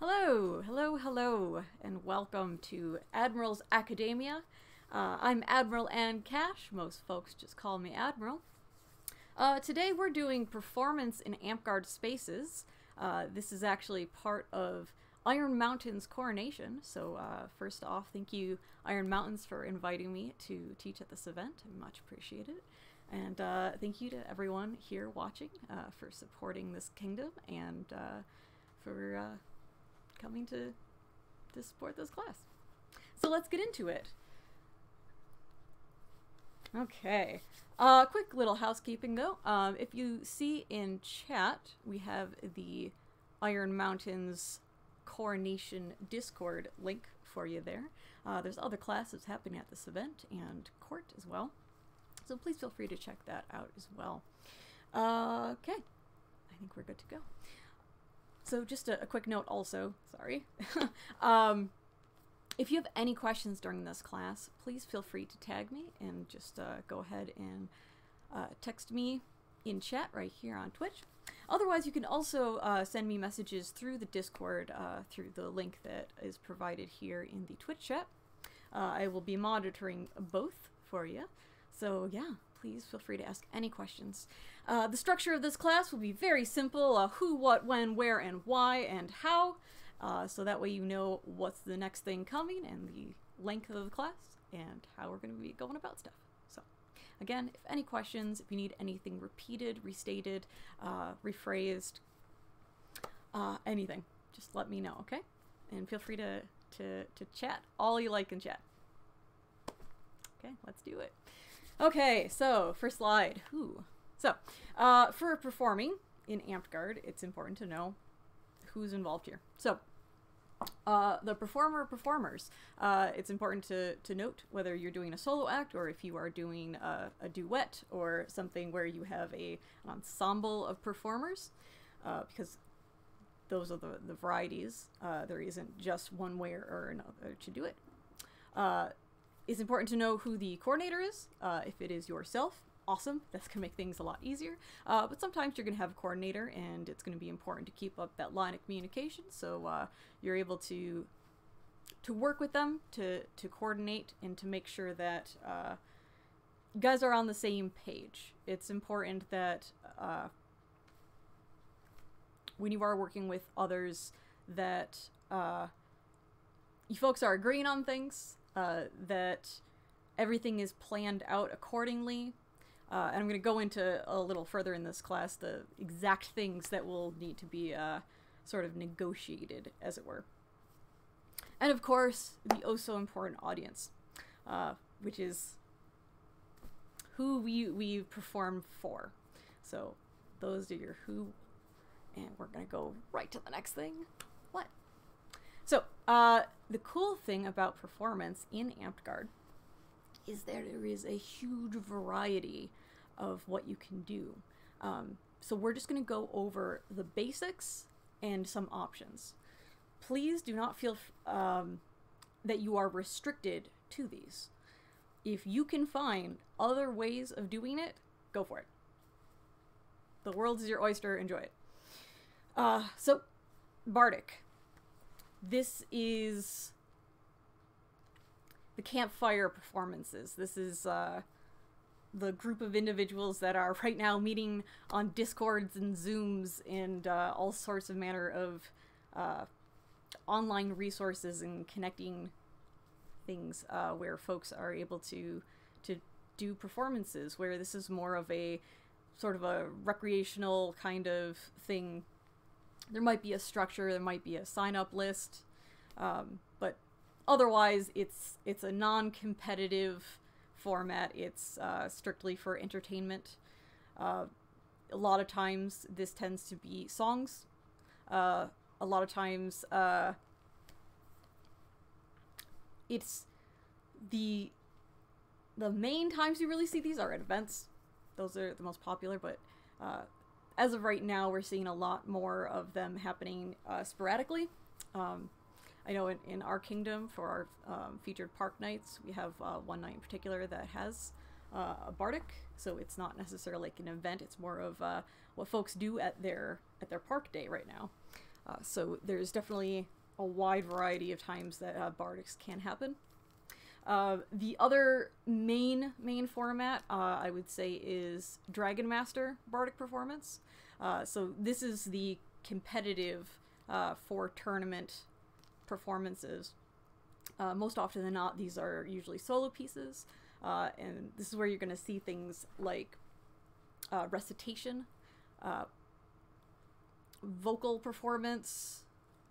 Hello, hello, hello, and welcome to Admiral's Academia. I'm Admiral and Cash. Most folks just call me Admiral. Today we're doing performance in Amtgard spaces. This is actually part of Iron Mountain's Coronation. So first off, thank you Iron Mountains for inviting me to teach at this event. I much appreciate it. And thank you to everyone here watching for supporting this kingdom and for coming to support this class. So let's get into it. Okay. Quick little housekeeping though. If you see in chat, we have the Iron Mountains Coronation Discord link for you there. There's other classes happening at this event and court as well. So please feel free to check that out as well. Okay. I think we're good to go. So just a quick note also, sorry. If you have any questions during this class, please feel free to tag me and just go ahead and text me in chat right here on Twitch. Otherwise, you can also send me messages through the Discord through the link that is provided here in the Twitch chat. I will be monitoring both for you. So yeah, please feel free to ask any questions. The structure of this class will be very simple. Who, what, when, where, and why, and how. So that way you know what's the next thing coming and the length of the class and how we're going to be going about stuff. So again, if any questions, if you need anything repeated, restated, rephrased, anything, just let me know, okay? And feel free to chat all you like in chat. Okay, let's do it. Okay, so first slide. Ooh. So, for performing in Amtgard, it's important to know who's involved here. So, the performers, it's important to note whether you're doing a solo act or if you are doing a duet or something where you have an ensemble of performers, because those are the varieties. There isn't just one way or another to do it. It's important to know who the coordinator is. If it is yourself, awesome. That's going to make things a lot easier. But sometimes you're going to have a coordinator, and it's going to be important to keep up that line of communication so you're able to work with them, to coordinate, and to make sure that you guys are on the same page. It's important that when you are working with others that you folks are agreeing on things, that everything is planned out accordingly. And I'm going to go into a little further in this class the exact things that will need to be sort of negotiated, as it were. And of course, the oh so important audience, which is who we perform for. So those are your who, and we're going to go right to the next thing. What? So, the cool thing about performance in Amtgard is that there is a huge variety of what you can do. So we're just going to go over the basics and some options. Please do not feel that you are restricted to these. If you can find other ways of doing it, go for it. The world is your oyster, enjoy it. So, Bardic. This is the campfire performances. This is the group of individuals that are right now meeting on Discords and Zooms and all sorts of manner of online resources and connecting things where folks are able to do performances, where this is more of a sort of a recreational kind of thing. There might be a structure, there might be a sign-up list, but otherwise it's a non-competitive format. It's strictly for entertainment. A lot of times this tends to be songs. A lot of times it's the main times you really see these are at events. Those are the most popular, but as of right now, we're seeing a lot more of them happening sporadically. I know in our kingdom, for our featured park nights, we have one night in particular that has a bardic, so it's not necessarily like an event. It's more of what folks do at their park day right now. So there's definitely a wide variety of times that bardics can happen. The other main format, I would say, is Dragon Master Bardic Performance. So this is the competitive for tournament performances. Most often than not, these are usually solo pieces, and this is where you're going to see things like recitation, vocal performance,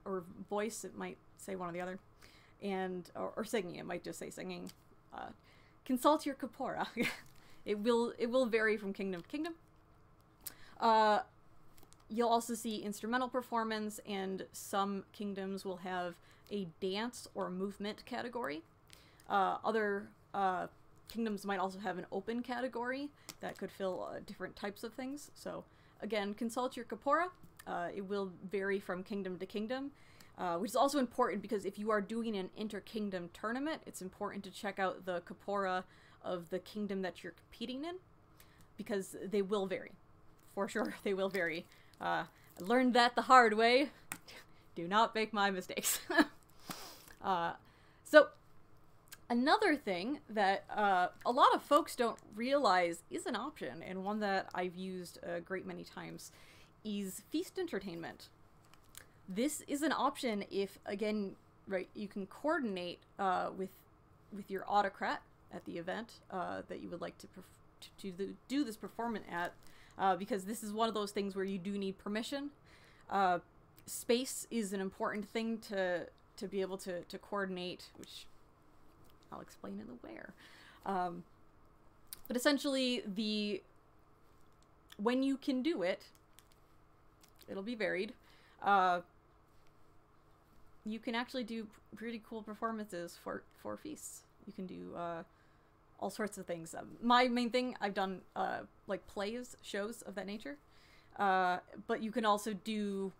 or voice, it might say one or the other, and or singing, it might just say singing. Consult your corpora. It will vary from kingdom to kingdom. You'll also see instrumental performance, and some kingdoms will have a dance or movement category. Other kingdoms might also have an open category that could fill different types of things. So again, consult your corpora. It will vary from kingdom to kingdom, which is also important because if you are doing an inter-kingdom tournament, it's important to check out the corpora of the kingdom that you're competing in, because they will vary. For sure, they will vary. I learned that the hard way. Do not make my mistakes. So, another thing that a lot of folks don't realize is an option, and one that I've used a great many times, is feast entertainment. This is an option if, again, right, you can coordinate with your autocrat at the event that you would like to do this performance at, because this is one of those things where you do need permission. Space is an important thing to be able to coordinate, which I'll explain in the where. But essentially, when you can do it, it'll be varied. You can actually do pretty cool performances for feasts. You can do all sorts of things. My main thing, I've done like plays, shows of that nature. But you can also do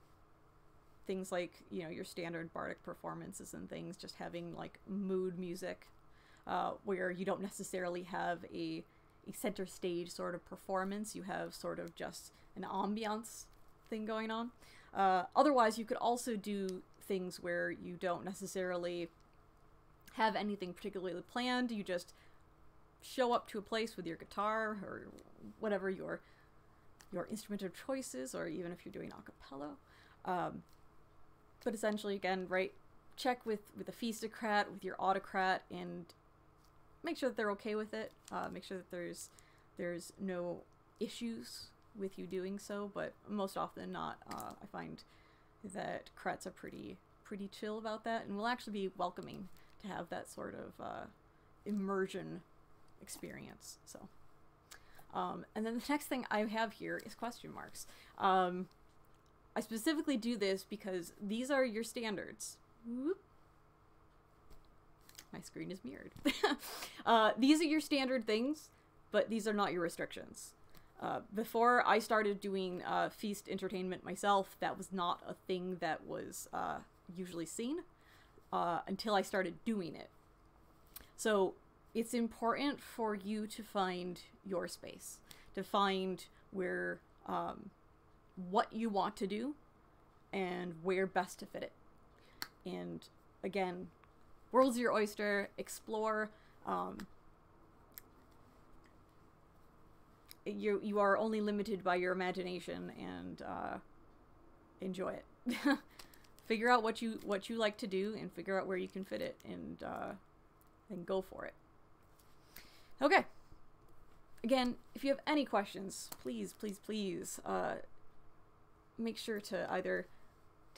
things like, you know, your standard bardic performances and things, just having like mood music, where you don't necessarily have a center stage sort of performance. You have sort of just an ambiance thing going on. Otherwise, you could also do things where you don't necessarily have anything particularly planned. You just show up to a place with your guitar or whatever your instrument of choice is, or even if you're doing a cappella. But essentially, again, right, check with the feastocrat, with your autocrat, and make sure that they're okay with it. Make sure that there's no issues with you doing so, but most often than not, I find that crats are pretty chill about that, and will actually be welcoming to have that sort of immersion experience. So, and then the next thing I have here is question marks. I specifically do this because these are your standards. Whoop. My screen is mirrored. These are your standard things, but these are not your restrictions. Before I started doing feast entertainment myself, that was not a thing that was usually seen until I started doing it. So it's important for you to find your space, to find where what you want to do and where best to fit it. And again, world's your oyster. Explore. You are only limited by your imagination, and enjoy it. Figure out what you like to do, and figure out where you can fit it, and go for it. Okay. Again, if you have any questions, please make sure to either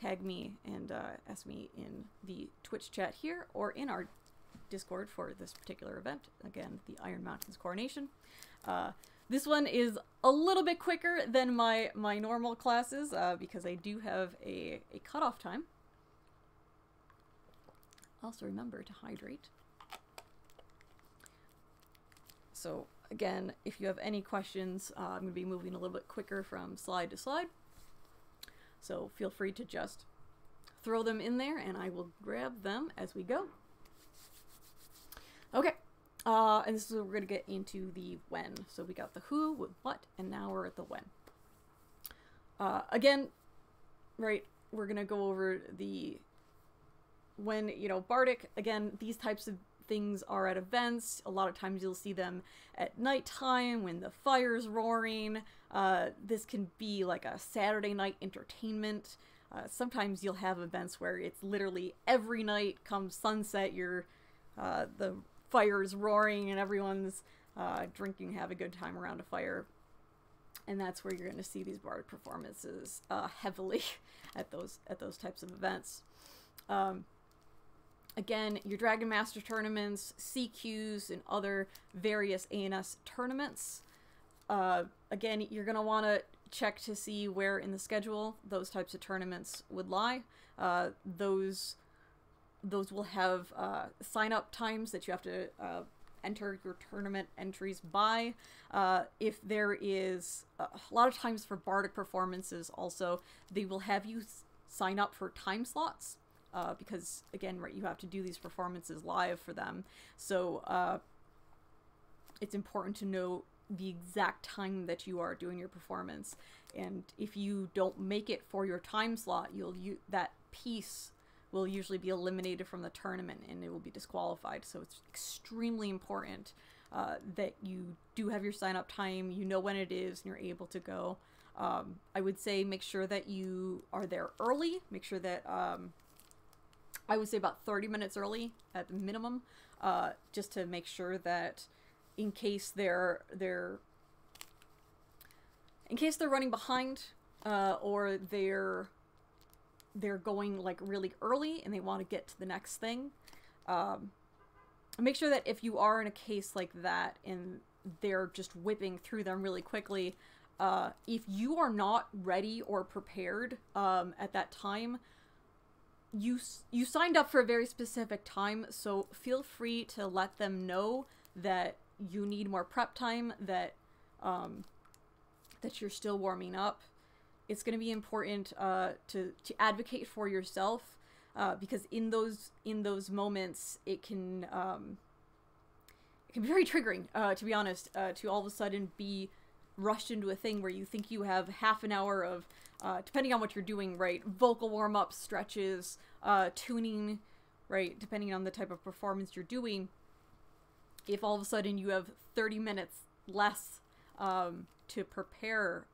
tag me and ask me in the Twitch chat here, or in our Discord for this particular event. Again, the Iron Mountains Coronation. This one is a little bit quicker than my normal classes, because I do have a cutoff time. Also remember to hydrate. So again, if you have any questions, I'm going to be moving a little bit quicker from slide to slide. So feel free to just throw them in there, and I will grab them as we go. Okay. And this is where we're going to get into the when. So we got the who, what, and now we're at the when. Again, right, we're gonna go over when, you know, Bardic, again, these types of things are at events. A lot of times you'll see them at nighttime when the fire's roaring. This can be like a Saturday night entertainment. Sometimes you'll have events where it's literally every night come sunset, the fire is roaring and everyone's drinking, have a good time around a fire. And that's where you're going to see these Bardic performances heavily at those types of events. Again, your Dragon Master tournaments, CQs, and other various ANS tournaments. Again, you're going to want to check to see where in the schedule those types of tournaments would lie. Those will have sign-up times that you have to enter your tournament entries by. If there is a lot of times for Bardic performances also, they will have you sign up for time slots. Because, again, right, you have to do these performances live for them. So, it's important to know the exact time that you are doing your performance. And if you don't make it for your time slot, that piece will usually be eliminated from the tournament and it will be disqualified. So it's extremely important that you do have your sign-up time, you know when it is, and you're able to go. I would say make sure that you are there early. Make sure that... I would say about 30 minutes early at the minimum, just to make sure that in case they're running behind, or they're going like really early and they want to get to the next thing, make sure that if you are in a case like that and they're just whipping through them really quickly, if you are not ready or prepared at that time, you signed up for a very specific time, so feel free to let them know that you need more prep time, that you're still warming up. It's going to be important to advocate for yourself, because in those moments it can be very triggering, to be honest, to all of a sudden be rushed into a thing where you think you have half an hour of, depending on what you're doing, right, vocal warm-ups, stretches, tuning, right, depending on the type of performance you're doing. If all of a sudden you have 30 minutes less to prepare,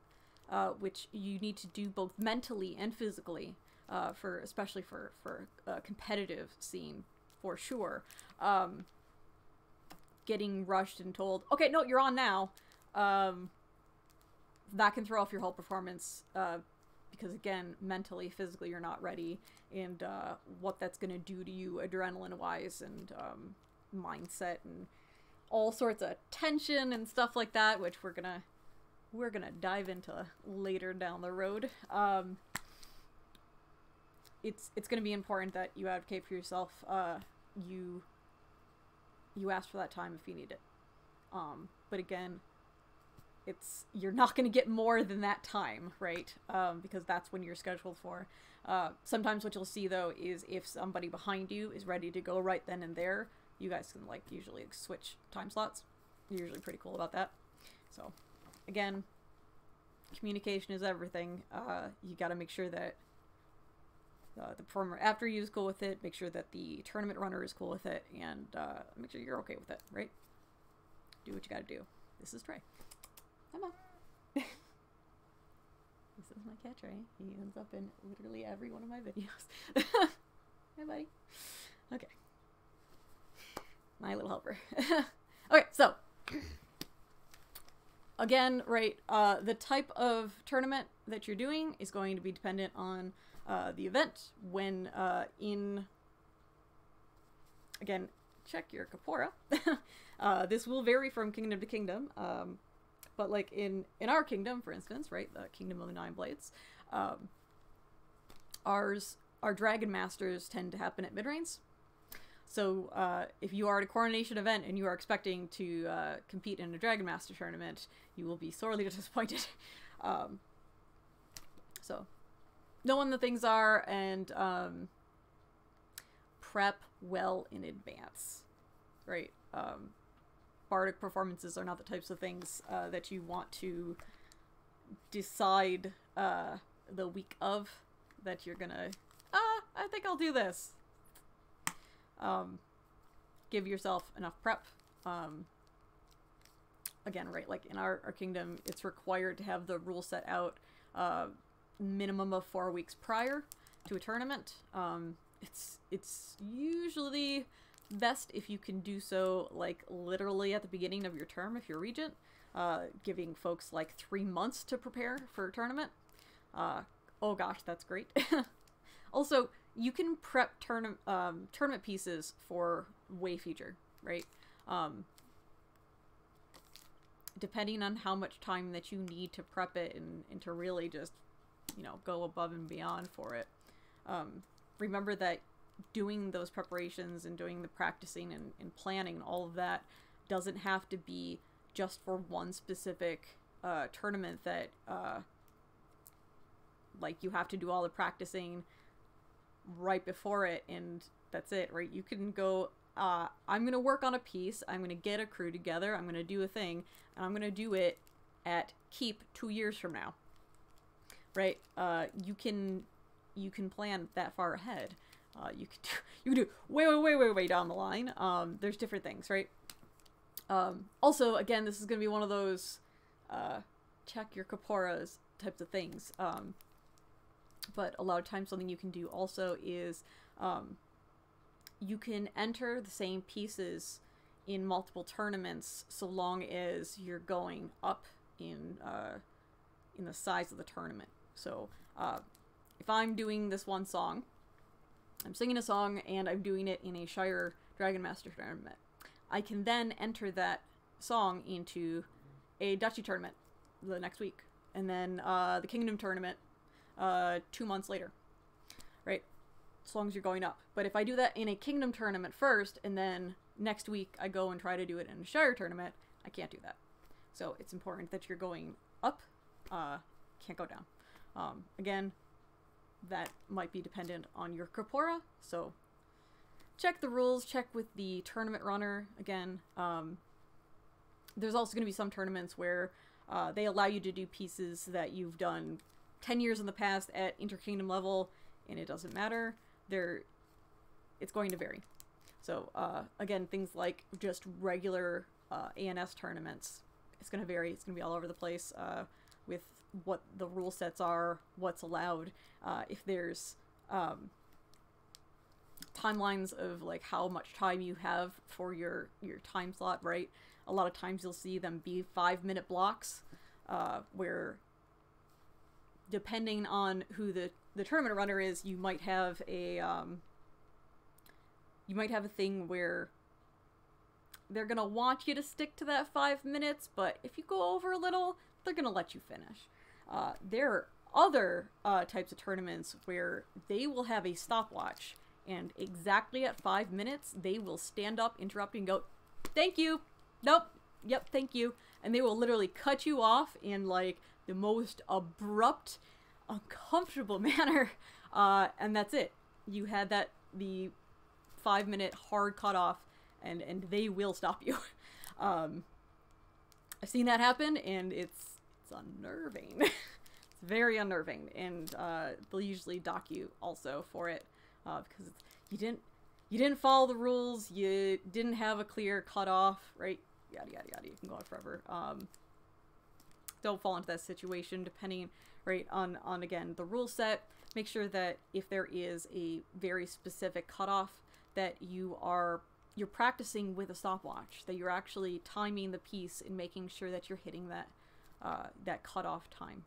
which you need to do both mentally and physically, especially for a competitive scene, for sure, getting rushed and told, okay, no, you're on now, that can throw off your whole performance, because again, mentally, physically, you're not ready, and what that's going to do to you adrenaline-wise, and mindset, and all sorts of tension and stuff like that, which we're gonna dive into later down the road. It's gonna be important that you advocate for yourself. You ask for that time if you need it. But again, you're not going to get more than that time, right? Because that's when you're scheduled for. Sometimes what you'll see, though, is if somebody behind you is ready to go right then and there, you guys can, like, usually switch time slots. You're usually pretty cool about that. So, again, communication is everything. You got to make sure that the performer after you is cool with it, make sure that the tournament runner is cool with it, and make sure you're okay with it, right? Do what you got to do. This is Trey. Come on. This is my cat, Trey. He ends up in literally every one of my videos. Hi, buddy. Okay. My little helper. Okay, so again, right, the type of tournament that you're doing is going to be dependent on the event. When again, check your Kapora. This will vary from kingdom to kingdom, but like in our kingdom, for instance, right, the Kingdom of the Nine Blades, our Dragon Masters tend to happen at mid-range. So if you are at a Coronation event and you are expecting to compete in a Dragon Master tournament, you will be sorely disappointed. So know when the things are, and prep well in advance, right? Bardic performances are not the types of things that you want to decide the week of. that you're gonna, I think I'll do this. Give yourself enough prep. Again, right, like in our kingdom, it's required to have the rule set out minimum of 4 weeks prior to a tournament. It's usually best if you can do so, like, literally at the beginning of your term if you're regent, giving folks like 3 months to prepare for a tournament. Oh gosh, that's great. Also, you can prep tournament pieces for way future, right? Depending on how much time that you need to prep it and to really just, you know, go above and beyond for it. Remember that doing those preparations and doing the practicing and planning and all of that doesn't have to be just for one specific tournament that like you have to do all the practicing right before it and that's it, right? You can go, I'm going to work on a piece, I'm going to get a crew together, I'm going to do a thing, and I'm going to do it at Keep 2 years from now, right? You can plan that far ahead. You can do way down the line. There's different things, right? Also, again, this is going to be one of those check your corporas types of things. But a lot of times something you can do also is you can enter the same pieces in multiple tournaments so long as you're going up in the size of the tournament. So if I'm doing this one song, I'm singing a song and I'm doing it in a Shire Dragon Master tournament, I can then enter that song into a Duchy tournament the next week, and then the Kingdom tournament 2 months later, right? As long as you're going up. But if I do that in a Kingdom tournament first, and then next week I go and try to do it in a Shire tournament, I can't do that. So it's important that you're going up, can't go down. Again, that might be dependent on your corpora, so check the rules, check with the tournament runner. Again, there's also going to be some tournaments where they allow you to do pieces that you've done 10 years in the past at interkingdom level, and it doesn't matter. It's going to vary. So again, things like just regular ANS tournaments, it's going to vary. It's going to be all over the place with what the rule sets are, what's allowed. If there's timelines of like how much time you have for your time slot, right? A lot of times you'll see them be 5-minute blocks where depending on who the tournament runner is, you might have a thing where they're gonna want you to stick to that 5 minutes, but if you go over a little, they're gonna let you finish. There are other types of tournaments where they will have a stopwatch, and exactly at 5 minutes, they will stand up, interrupt, and go, "Thank you. Nope. Yep. Thank you." And they will literally cut you off in like the most abrupt, uncomfortable manner, and that's it. You had the 5-minute hard cutoff, and they will stop you. I've seen that happen, and it's unnerving. It's very unnerving, and they'll usually dock you also for it because you didn't follow the rules, you didn't have a clear cutoff, right? Yada yada yada. You can go on forever. Don't fall into that situation, depending, right, on again the rule set. Make sure that if there is a very specific cutoff, that you're practicing with a stopwatch, that you're actually timing the piece and making sure that you're hitting that cutoff time.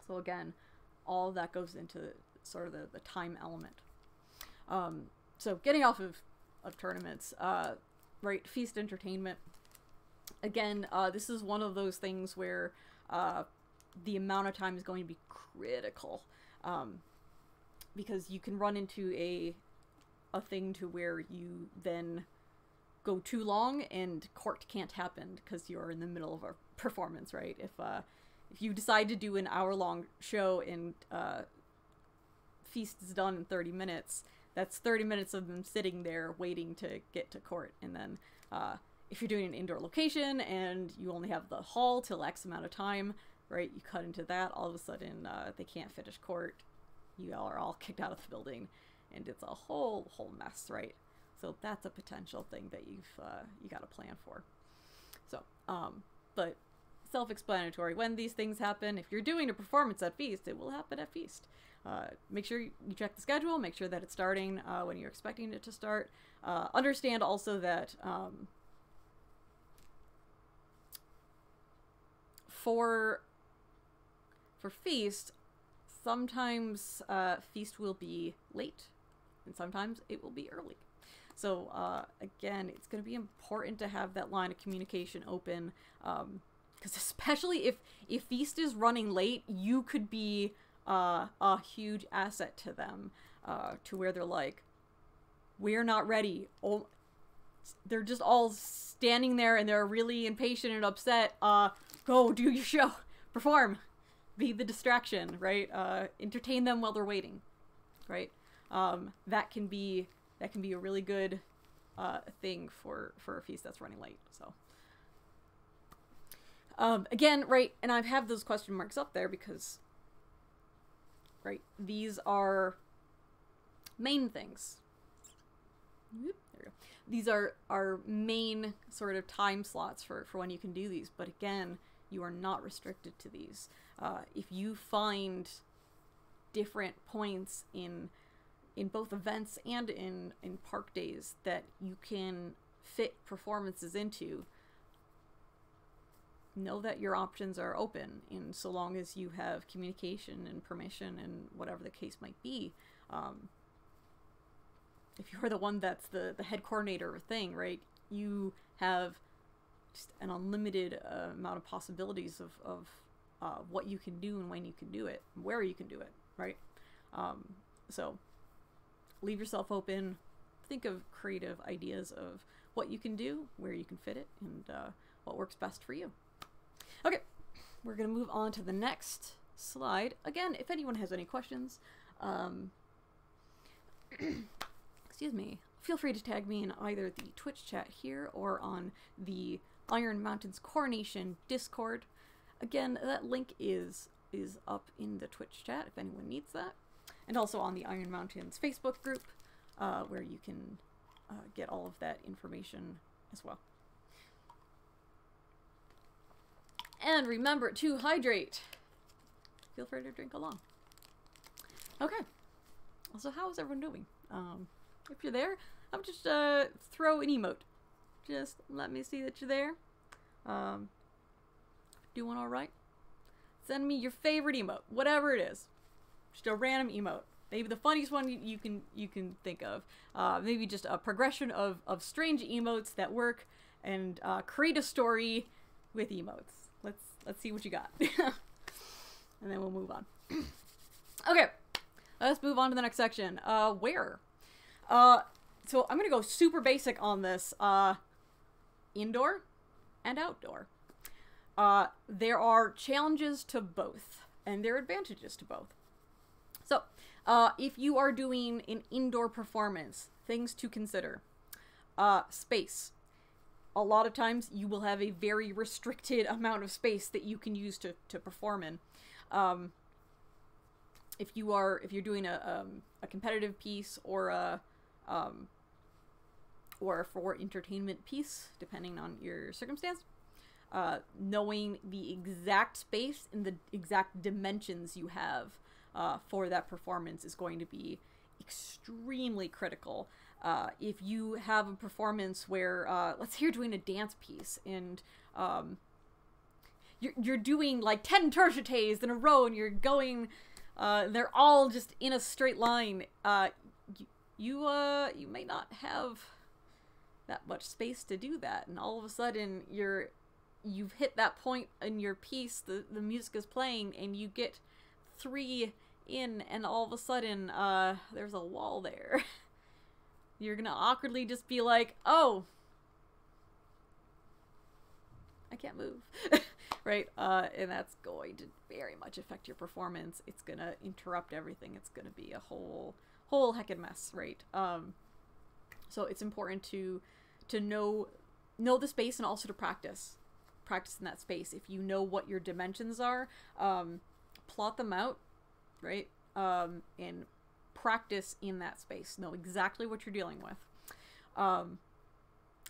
So again, all of that goes into sort of the time element. So getting off of tournaments, right, feast entertainment. Again, this is one of those things where the amount of time is going to be critical, because you can run into a thing to where you then go too long and court can't happen because you're in the middle of a performance, right? If you decide to do an hour-long show and feast is done in 30 minutes, that's 30 minutes of them sitting there waiting to get to court. And then if you're doing an indoor location and you only have the hall till X amount of time, right, you cut into that, all of a sudden they can't finish court. you all are all kicked out of the building, and it's a whole mess, right? So that's a potential thing that you got to plan for. So, but self-explanatory. When these things happen, if you're doing a performance at Feast, it will happen at Feast. Make sure you check the schedule, make sure that it's starting when you're expecting it to start. Understand also that for Feast, sometimes Feast will be late, and sometimes it will be early. So again, it's going to be important to have that line of communication open, because especially if Feast is running late, you could be a huge asset to them, to where they're like, we're not ready. Oh, they're just all standing there and they're really impatient and upset. Go do your show, perform, be the distraction, right? Entertain them while they're waiting, right? That can be a really good thing for a Feast that's running late. So again, right, and I have those question marks up there because, right, these are main things. There we go. These are our main sort of time slots for when you can do these, but again, you are not restricted to these. If you find different points in both events and in park days that you can fit performances into, know that your options are open, in so long as you have communication and permission and whatever the case might be. If you're the one that's the head coordinator of a thing, right, you have just an unlimited amount of possibilities of what you can do and when you can do it, where you can do it, right? So leave yourself open, think of creative ideas of what you can do, where you can fit it, and what works best for you. Okay, we're going to move on to the next slide. Again, if anyone has any questions, excuse me, feel free to tag me in either the Twitch chat here or on the Iron Mountains Coronation Discord. Again, that link is up in the Twitch chat if anyone needs that. And also on the Iron Mountains Facebook group, where you can get all of that information as well. And remember to hydrate. Feel free to drink along. Okay. So how is everyone doing? If you're there, I'll just throw an emote. Just let me see that you're there. Doing all right? Send me your favorite emote, whatever it is. Just a random emote. Maybe the funniest one you can think of. Maybe just a progression of strange emotes that work, and create a story with emotes. Let's see what you got. And then we'll move on. Okay, let's move on to the next section. Where? So I'm gonna go super basic on this. Indoor and outdoor. There are challenges to both, and there are advantages to both. So, if you are doing an indoor performance, things to consider. Space. A lot of times you will have a very restricted amount of space that you can use to perform in. If you're doing a competitive piece or for entertainment piece, depending on your circumstance, knowing the exact space and the exact dimensions you have for that performance is going to be extremely critical. If you have a performance where, let's say you're doing a dance piece and you're doing like 10 tercetes in a row and you're going, they're all just in a straight line, you may not have that much space to do that, and all of a sudden you've hit that point in your piece, the music is playing, and you get 3 in, and all of a sudden there's a wall there. You're gonna awkwardly just be like, oh, I can't move. Right? And that's going to very much affect your performance. It's gonna interrupt everything. It's gonna be a whole heckin' mess, right? So it's important to know the space, and also to practice in that space. If you know what your dimensions are, plot them out, right? and practice in that space. Know exactly what you're dealing with.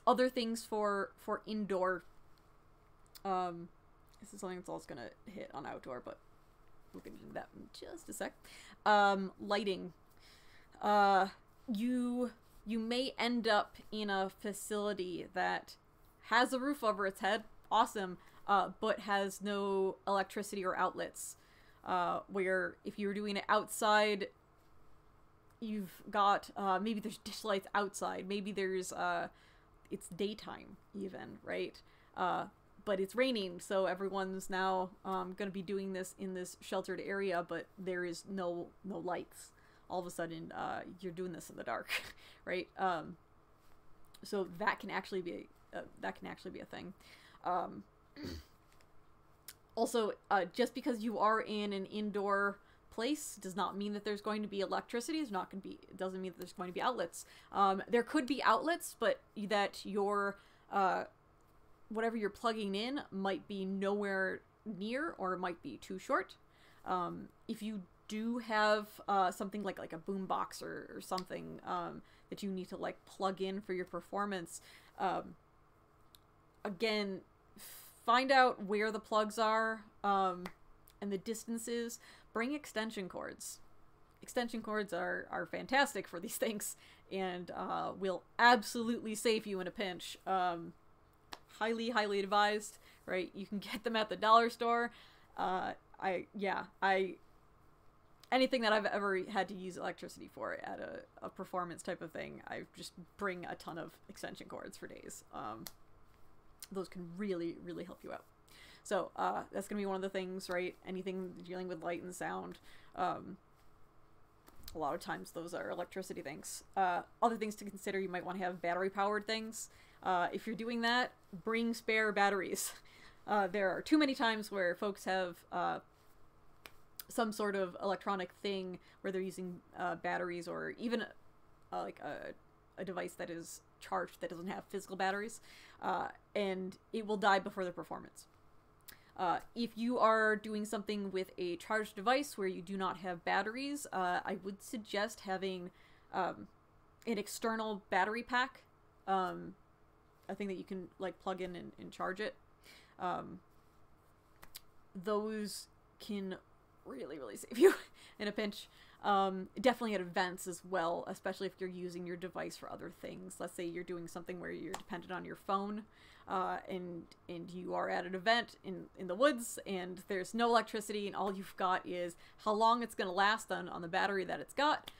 Other things for indoor. This is something that's also gonna hit on outdoor, but we'll get into that in just a sec. Lighting. You may end up in a facility that has a roof over its head, awesome, but has no electricity or outlets. Where if you're doing it outside, you've got maybe there's dish lights outside, maybe there's it's daytime even, right? But it's raining, so everyone's now gonna be doing this in this sheltered area, but there is no lights. All of a sudden, you're doing this in the dark, right? So that can actually be a thing. Also, just because you are in an indoor place does not mean that there's going to be electricity. It doesn't mean that there's going to be outlets. There could be outlets, but that your whatever you're plugging in might be nowhere near, or it might be too short. If you do have something like a boom box or something that you need to like plug in for your performance, again, find out where the plugs are and the distances. Bring extension cords. Extension cords are fantastic for these things, and will absolutely save you in a pinch. Highly advised, right? You can get them at the dollar store. Anything that I've ever had to use electricity for at a performance type of thing, I just bring a ton of extension cords for days. Those can really help you out. So that's gonna be one of the things, right? Anything dealing with light and sound. A lot of times those are electricity things. Other things to consider, you might want to have battery powered things. If you're doing that, bring spare batteries. There are too many times where folks have some sort of electronic thing where they're using batteries, or even like a device that is charged that doesn't have physical batteries, and it will die before the performance. If you are doing something with a charged device where you do not have batteries, I would suggest having an external battery pack. I think that you can like plug in and charge it. Those can really save you in a pinch. Definitely at events as well, especially if you're using your device for other things. Let's say you're doing something where you're dependent on your phone, and you are at an event in the woods, and there's no electricity, and all you've got is how long it's going to last on the battery that it's got.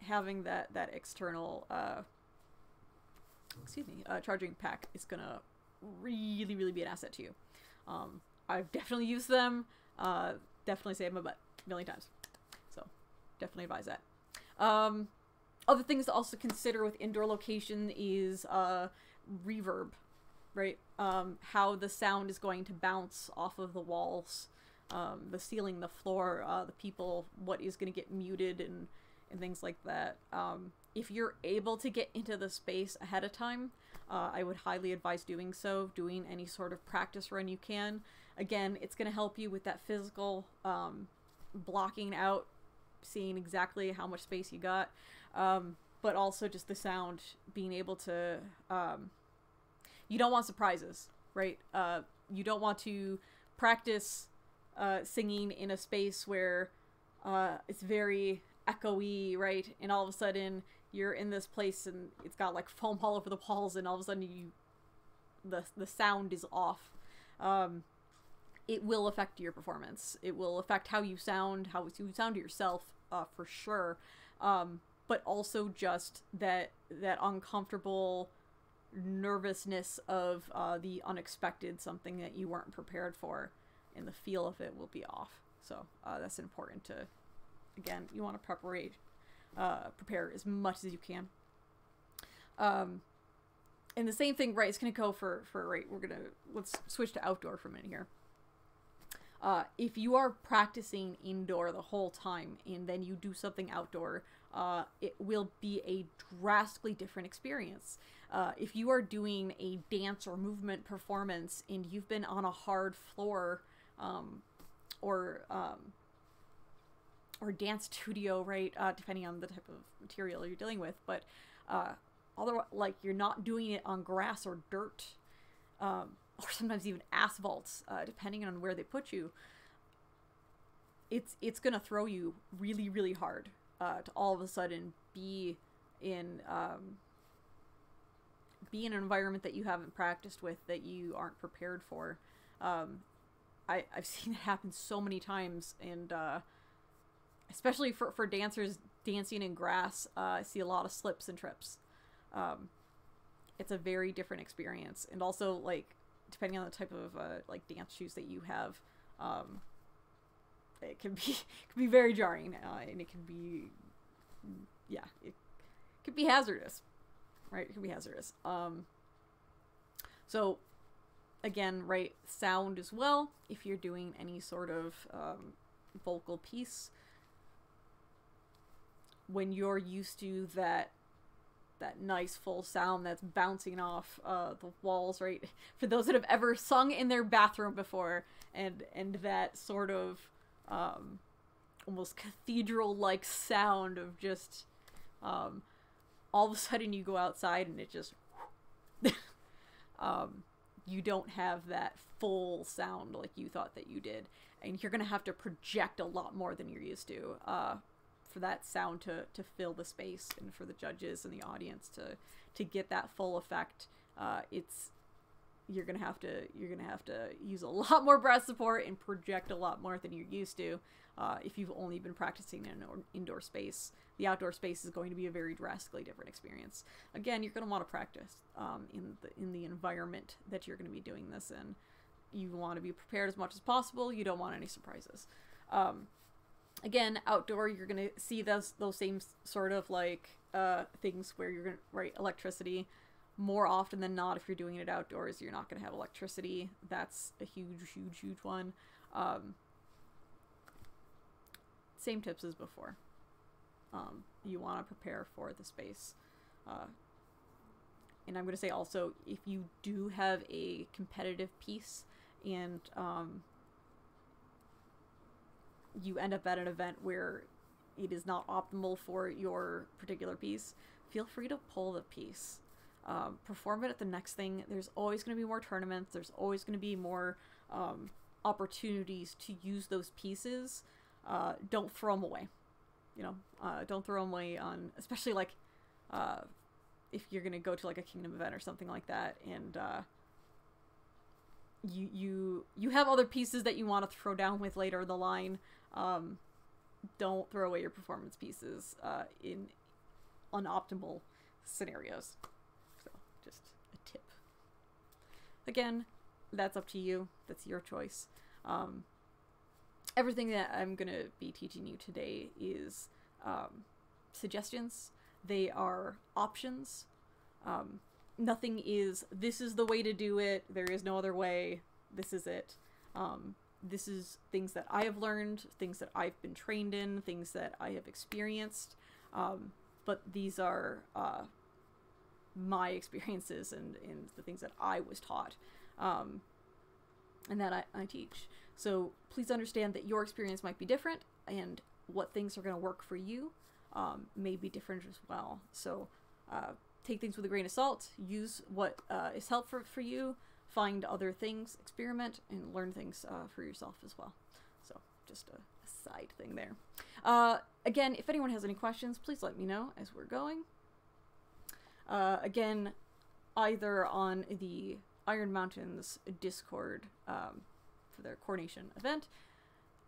Having that external charging pack is going to really be an asset to you. I've definitely used them. Definitely saved my butt a million times. So definitely advise that. Other things to also consider with indoor location is reverb, right? How the sound is going to bounce off of the walls, the ceiling, the floor, the people, what is going to get muted and things like that. If you're able to get into the space ahead of time, I would highly advise doing so, doing any sort of practice run you can. Again, it's going to help you with that physical blocking out, seeing exactly how much space you got, but also just the sound, being able to... you don't want surprises, right? You don't want to practice singing in a space where it's very echoey, right? And all of a sudden you're in this place and it's got like foam all over the walls, and all of a sudden the sound is off. It will affect your performance. It will affect how you sound to yourself, for sure. But also just that uncomfortable nervousness of the unexpected, something that you weren't prepared for, and the feel of it will be off. So that's important to, again, you want to prepare as much as you can. And the same thing, right, it's going to go for right, let's switch to outdoor for a minute here. If you are practicing indoor the whole time and then you do something outdoor, it will be a drastically different experience. If you are doing a dance or movement performance and you've been on a hard floor, or or dance studio, right? Depending on the type of material you're dealing with, but otherwise, like, you're not doing it on grass or dirt, or sometimes even asphalt, depending on where they put you. It's gonna throw you really, really hard to all of a sudden be in an environment that you haven't practiced with, that you aren't prepared for. I've seen it happen so many times, and especially for dancers dancing in grass, I see a lot of slips and trips. It's a very different experience, and also, like, depending on the type of like dance shoes that you have, it can be very jarring, and it can be, yeah, it could be hazardous, right? It can be hazardous. So again, right, sound as well. If you're doing any sort of vocal piece, when you're used to that nice full sound that's bouncing off the walls, right? For those that have ever sung in their bathroom before, and that sort of almost cathedral-like sound of just all of a sudden you go outside and it just you don't have that full sound like you thought that you did, and you're gonna have to project a lot more than you're used to for that sound to fill the space, and for the judges and the audience to get that full effect. You're gonna have to use a lot more breath support and project a lot more than you're used to. If you've only been practicing in an indoor space, the outdoor space is going to be a very drastically different experience. Again, you're going to want to practice in the environment that you're going to be doing this in. You want to be prepared as much as possible. You don't want any surprises. Again, outdoor, you're going to see those same sort of like things where you're going to, right, electricity. More often than not, if you're doing it outdoors, you're not going to have electricity. That's a huge one. Same tips as before. You want to prepare for the space. And I'm going to say also, if you do have a competitive piece and you end up at an event where it is not optimal for your particular piece, feel free to pull the piece. Perform it at the next thing. There's always going to be more tournaments. There's always going to be more opportunities to use those pieces. Don't throw them away. You know, don't throw them away on, especially like if you're going to go to like a Kingdom event or something like that, and you have other pieces that you want to throw down with later in the line. Don't throw away your performance pieces in unoptimal scenarios. So, just a tip. Again, that's up to you. That's your choice. Everything that I'm going to be teaching you today is suggestions. They are options. Nothing is, this is the way to do it. There is no other way. This is it. This is things that I have learned, things that I've been trained in, things that I have experienced. But these are my experiences and the things that I was taught and that I teach. So please understand that your experience might be different, and what things are going to work for you may be different as well. So take things with a grain of salt, use what is helpful for you, find other things, experiment, and learn things for yourself as well. So just a side thing there. Again, if anyone has any questions, please let me know as we're going. Again, either on the Iron Mountains Discord for their Coronation event,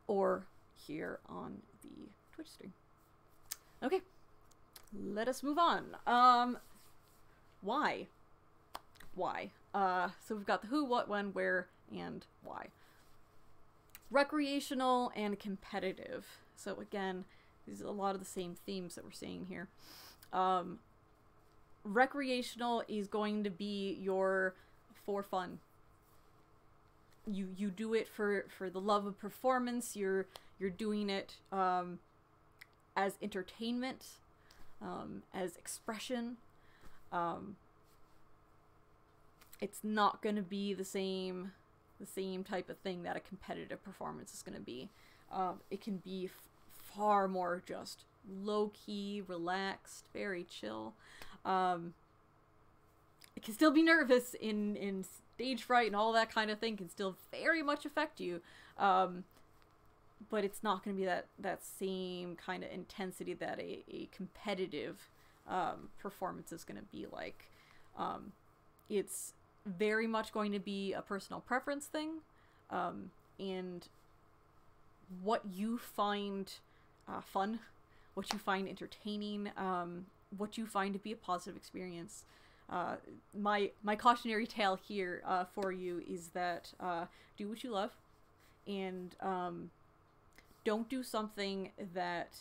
or here on the Twitch stream. Okay, let us move on. Why? So we've got the who, what, when, where, and why. Recreational and competitive. So again, these are a lot of the same themes that we're seeing here. Recreational is going to be your for fun. You do it for the love of performance. You're doing it as entertainment, as expression. It's not going to be the same type of thing that a competitive performance is going to be. It can be far more just low-key, relaxed, very chill. It can still be nervous in stage fright and all that kind of thing can still very much affect you. But it's not going to be that same kind of intensity that a competitive performance is going to be like. It's very much going to be a personal preference thing, and what you find fun, what you find entertaining, what you find to be a positive experience. My cautionary tale here for you is that do what you love, and don't do something that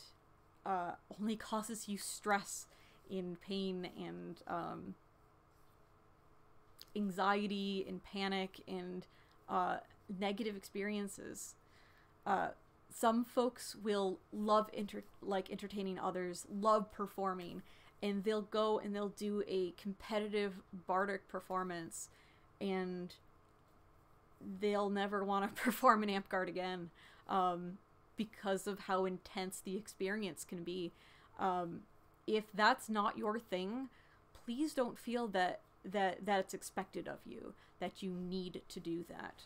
only causes you stress and pain and anxiety and panic and negative experiences. Some folks will love entertaining others, love performing, and they'll go and they'll do a competitive bardic performance, and they'll never want to perform in Amtgard again, because of how intense the experience can be. If that's not your thing, please don't feel that it's expected of you, that you need to do that.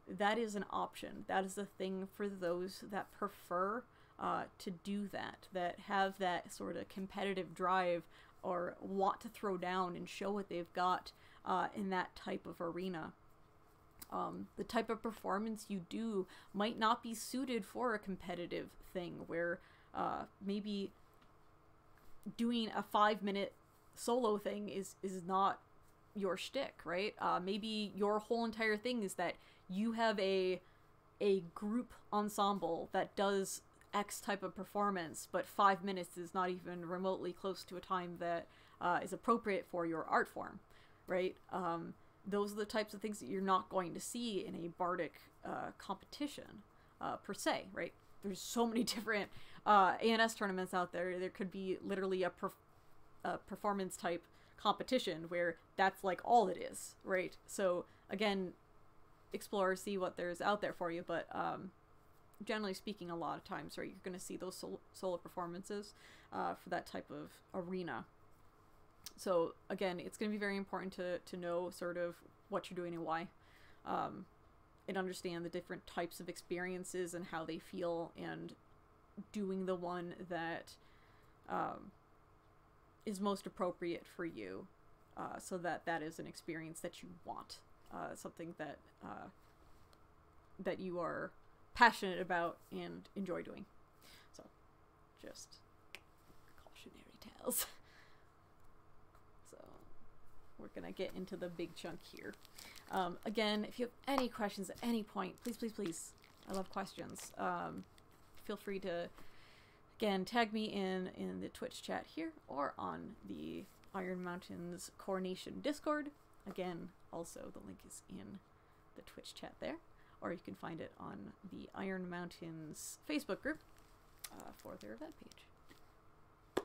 That is an option. That is a thing for those that prefer to do that have that sort of competitive drive or want to throw down and show what they've got in that type of arena. The type of performance you do might not be suited for a competitive thing where maybe doing a 5-minute solo thing is not your shtick, right? Maybe your whole entire thing is that you have a group ensemble that does X type of performance, but 5 minutes is not even remotely close to a time that is appropriate for your art form, right? Those are the types of things that you're not going to see in a bardic competition per se, right? There's so many different ANS tournaments out there. There could be literally a performance type competition where that's like all it is, right? So again, explore, see what there's out there for you, but generally speaking, a lot of times, right, you're going to see those solo performances for that type of arena. So again, it's going to be very important to know sort of what you're doing and why, and understand the different types of experiences and how they feel, and doing the one that is most appropriate for you, so that is an experience that you want, something that that you are passionate about and enjoy doing. So just cautionary tales. So we're gonna get into the big chunk here. Again, if you have any questions at any point, please, I love questions. Feel free to, again, tag me in the Twitch chat here or on the Iron Mountains Coronation Discord. Again, also the link is in the Twitch chat there, or you can find it on the Iron Mountains Facebook group for their event page.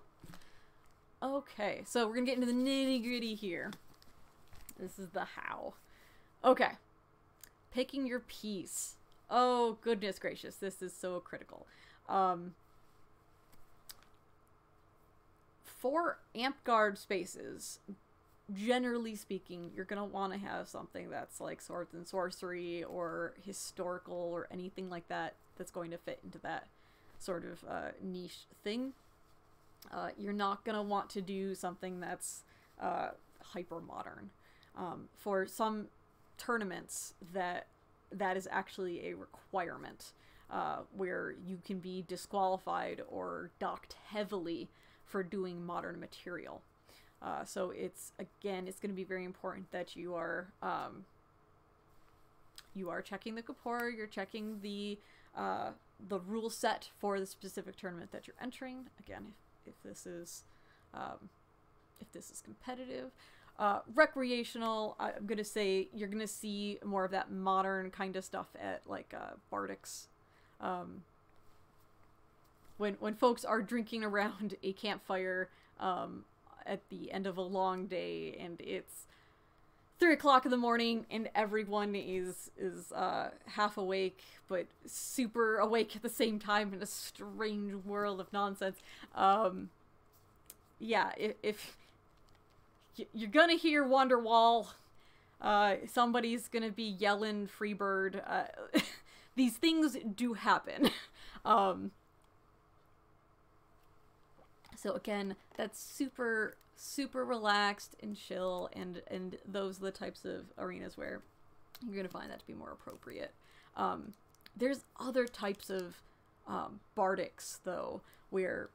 Okay, so we're gonna get into the nitty-gritty here. This is the how. Okay, picking your piece. Oh, goodness gracious, this is so critical. For Amtgard spaces, generally speaking, you're going to want to have something that's like swords and sorcery or historical or anything like that that's going to fit into that sort of niche thing. You're not going to want to do something that's hyper modern. For some tournaments, that is actually a requirement, where you can be disqualified or docked heavily for doing modern material. So it's going to be very important that you are checking the Kapor, you're checking the rule set for the specific tournament that you're entering. Again, if this is competitive. Recreational, I'm gonna say you're gonna see more of that modern kind of stuff at like Bardics. When folks are drinking around a campfire at the end of a long day, and it's 3 o'clock in the morning and everyone is half awake but super awake at the same time in a strange world of nonsense. Yeah, if you're gonna hear Wonderwall, somebody's gonna be yelling Freebird. These things do happen. So again, that's super relaxed and chill, and those are the types of arenas where you're gonna find that to be more appropriate. There's other types of bardics though, where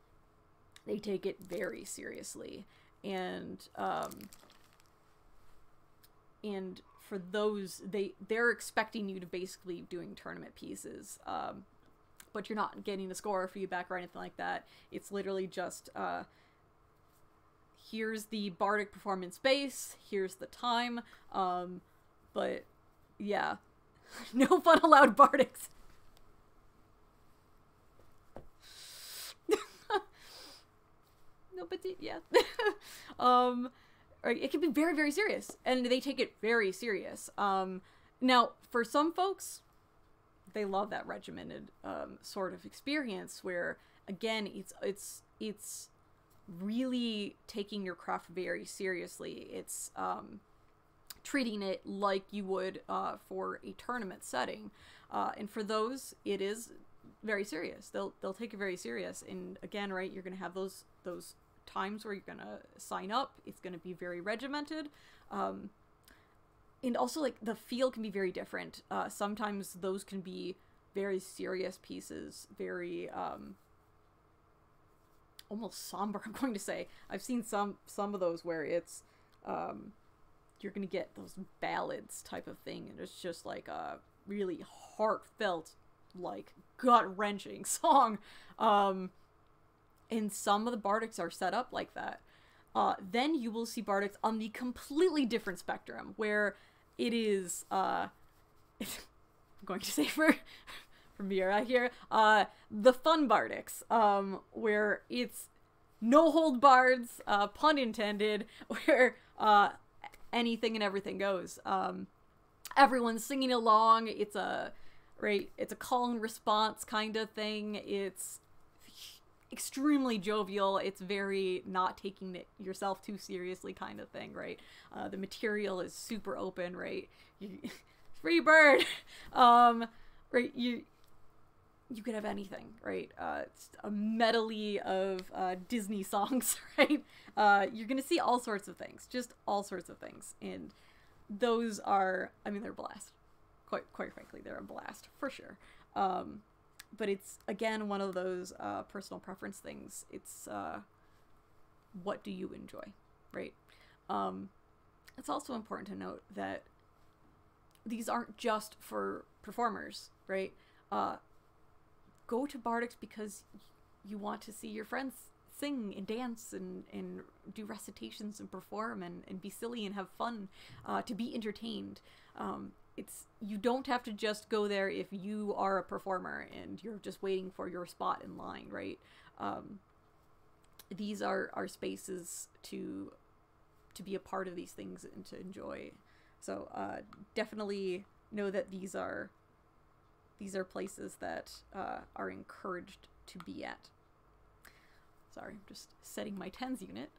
they take it very seriously, and for those, they're expecting you to basically be doing tournament pieces, but you're not getting a score or feedback or anything like that. It's literally just here's the bardic performance base, here's the time, but yeah, no fun allowed bardics. No, but yeah. Right, it can be very, very serious, and they take it very serious. Now, for some folks, they love that regimented sort of experience where, again, it's really taking your craft very seriously. It's treating it like you would for a tournament setting, and for those, it is very serious. They'll take it very serious, and again, right, you're gonna have those times where you're gonna sign up. It's gonna be very regimented, and also like the feel can be very different. Sometimes those can be very serious pieces, very almost somber, I'm going to say. I've seen some of those where it's you're gonna get those ballads type of thing, and it's just like a really heartfelt, like gut-wrenching song. And some of the bardics are set up like that. Then you will see bardics on the completely different spectrum, where it is, I'm going to say for Mira here, the fun bardics, where it's no hold bards, pun intended, where anything and everything goes. Everyone's singing along. It's a call and response kind of thing. It's extremely jovial. It's very not taking it yourself too seriously kind of thing, right? The material is super open, right? Free bird. Right, you could have anything, right? It's a medley of Disney songs, right? You're gonna see all sorts of things, just all sorts of things, and those are, I mean, they're a blast. Quite frankly, they're a blast for sure. But it's, again, one of those personal preference things. It's what do you enjoy, right? It's also important to note that these aren't just for performers, right? Go to bardics because you want to see your friends sing and dance and do recitations and perform and be silly and have fun, to be entertained. You don't have to just go there if you are a performer and you're just waiting for your spot in line, right? These are spaces to be a part of these things and to enjoy. So definitely know that these are places that are encouraged to be at. Sorry, I'm just setting my TENS unit.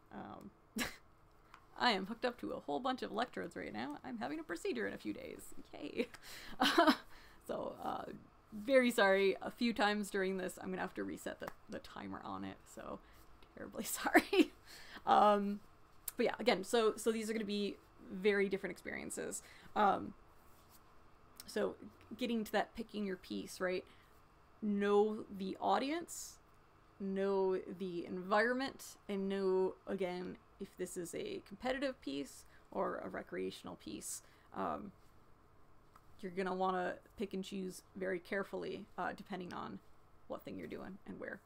I am hooked up to a whole bunch of electrodes right now. I'm having a procedure in a few days. Yay. So, very sorry. A few times during this, I'm going to have to reset the timer on it. So, terribly sorry. But yeah, again, so these are going to be very different experiences. So, getting to that picking your piece, right? Know the audience, know the environment, and know, again, if this is a competitive piece or a recreational piece. You're gonna want to pick and choose very carefully, depending on what thing you're doing and where.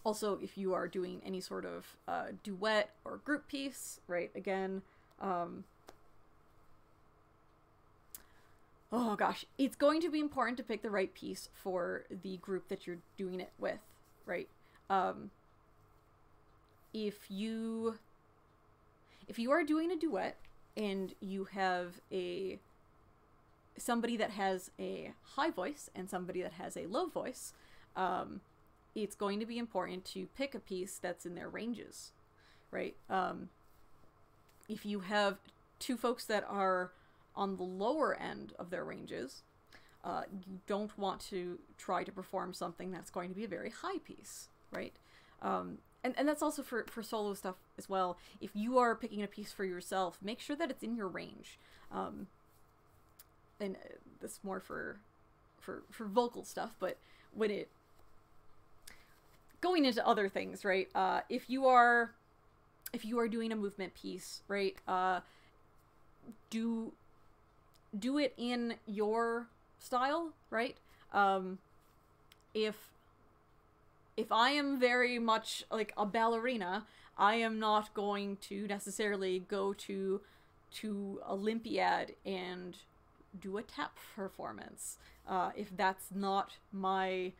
Also, if you are doing any sort of duet or group piece, right, again, oh gosh, it's going to be important to pick the right piece for the group that you're doing it with, right? If if you are doing a duet and you have somebody that has a high voice and somebody that has a low voice, it's going to be important to pick a piece that's in their ranges, right? If you have two folks that are on the lower end of their ranges, you don't want to try to perform something that's going to be a very high piece, right? And that's also for solo stuff as well. If you are picking a piece for yourself, make sure that it's in your range. And that's more for vocal stuff, but when going into other things, right? If you are doing a movement piece, right? Do it in your style, right? If I am very much like a ballerina, I am not going to necessarily go to Olympiad and do a tap performance, if that's not my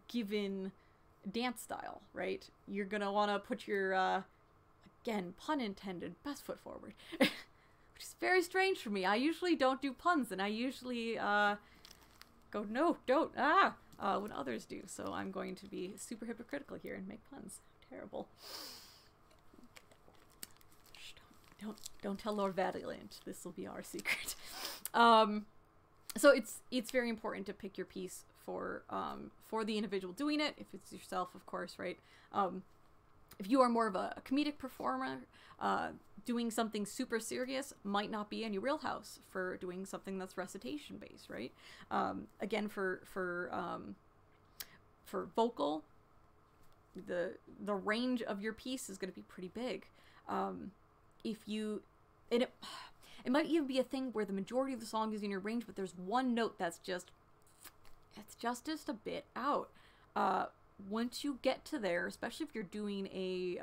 given dance style, right? You're gonna want to put your again, pun intended, best foot forward. Which is very strange for me. I usually don't do puns, and I usually go, no, don't, when others do. So I'm going to be super hypocritical here and make puns. Terrible. Shh, don't tell Lord Valiant. This will be our secret. So it's very important to pick your piece for the individual doing it. If it's yourself, of course, right? If you are more of a comedic performer, doing something super serious might not be in your wheelhouse for doing something that's recitation based, right? Again, for vocal, the range of your piece is going to be pretty big. It might even be a thing where the majority of the song is in your range, but there's one note that's just a bit out. Once you get to there, especially if you're doing a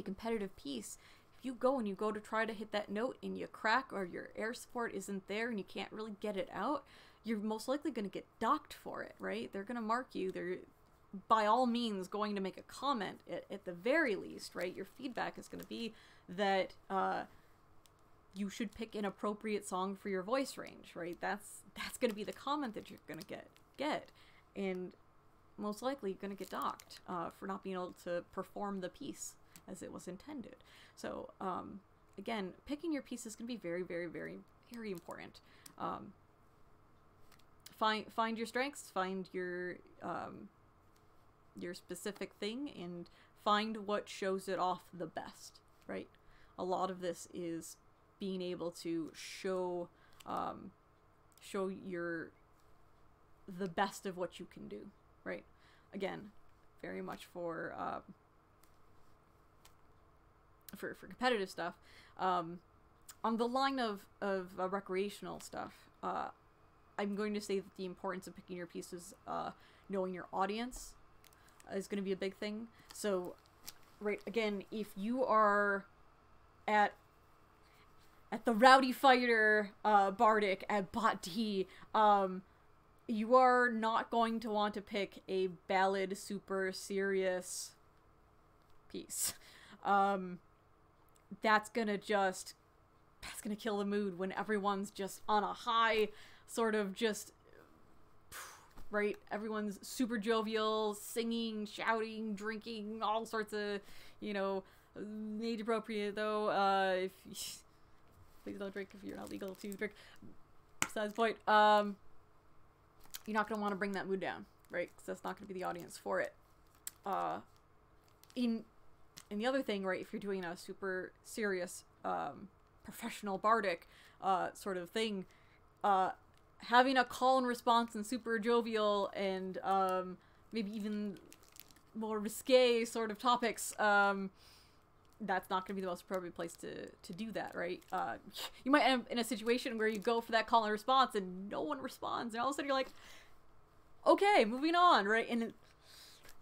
competitive piece, if you go to try to hit that note and you crack, or your air support isn't there and you can't really get it out, you're most likely going to get docked for it, right? They're going to mark you. They're by all means going to make a comment at the very least, right? Your feedback is going to be that you should pick an appropriate song for your voice range, right? That's going to be the comment that you're going to get, and most likely you're going to get docked for not being able to perform the piece as it was intended. So again, picking your piece is going to be very, very, very, very important. Find your strengths, find your specific thing, and find what shows it off the best, right? A lot of this is being able to show the best of what you can do, right? Again, very much for competitive stuff. On the line of recreational stuff, I'm going to say that the importance of picking your pieces, knowing your audience, is going to be a big thing. So, right, again, if you are at the Rowdy Fighter Bardic at Bot D, you are not going to want to pick a ballad super serious piece. That's gonna kill the mood when everyone's just on a high, sort of just, right? Everyone's super jovial, singing, shouting, drinking, all sorts of, age appropriate though. If please don't drink if you're not legal to drink. Besides the point, you're not gonna want to bring that mood down, right? Because that's not gonna be the audience for it. In the other thing, right, if you're doing a super serious professional bardic sort of thing, having a call and response and super jovial and maybe even more risque sort of topics, that's not going to be the most appropriate place to do that, right? You might end up in a situation where you go for that call and response and no one responds, and all of a sudden you're like, okay, moving on, right? And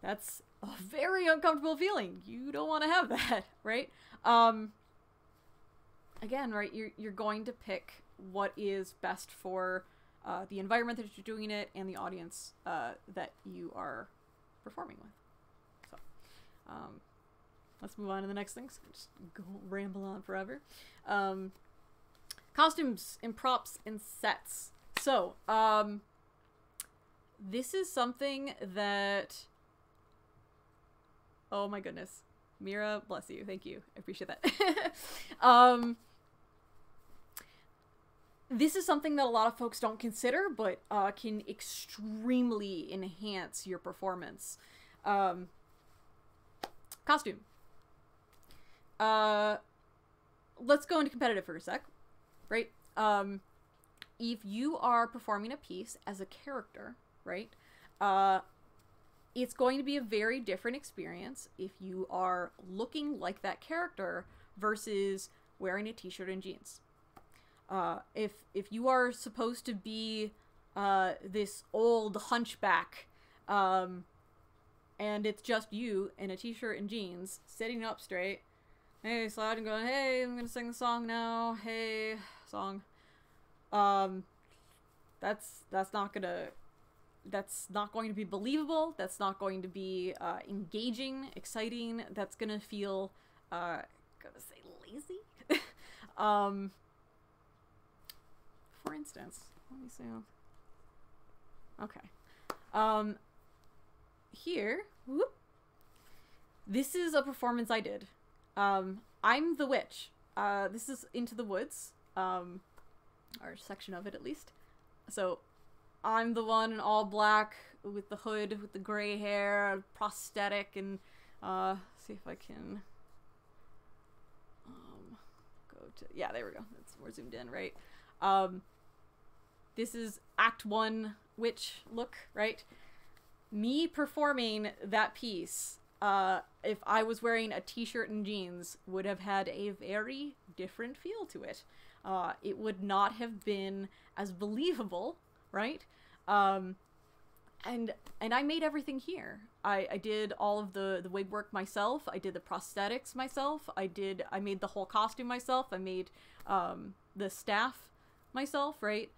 that's a very uncomfortable feeling. You don't want to have that, right? Again, right, you're going to pick what is best for the environment that you're doing it and the audience that you are performing with. So, let's move on to the next thing. So just go ramble on forever. Costumes and props and sets. So, this is something that, oh my goodness. Mira, bless you. Thank you. I appreciate that. This is something that a lot of folks don't consider, but can extremely enhance your performance. Costume. Let's go into competitive for a sec, right? If you are performing a piece as a character, right, it's going to be a very different experience if you are looking like that character versus wearing a t-shirt and jeans. If you are supposed to be this old hunchback, and it's just you in a t-shirt and jeans, sitting up straight, hey, slide and going, hey, I'm gonna sing the song now, hey, song. That's not going to be believable. That's not going to be engaging, exciting. That's gonna feel gonna say lazy. For instance, let me see. Okay. Here, whoop. This is a performance I did. I'm the witch. This is Into the Woods. Or a section of it at least. So I'm the one in all black with the hood, with the gray hair, prosthetic, and see if I can go to, yeah, there we go. That's more zoomed in, right? This is Act 1 witch look, right? Me performing that piece, if I was wearing a t-shirt and jeans, would have had a very different feel to it. It would not have been as believable, right? And I made everything here. I did all of the wig work myself. I did the prosthetics myself. I made the whole costume myself. I made the staff myself, right?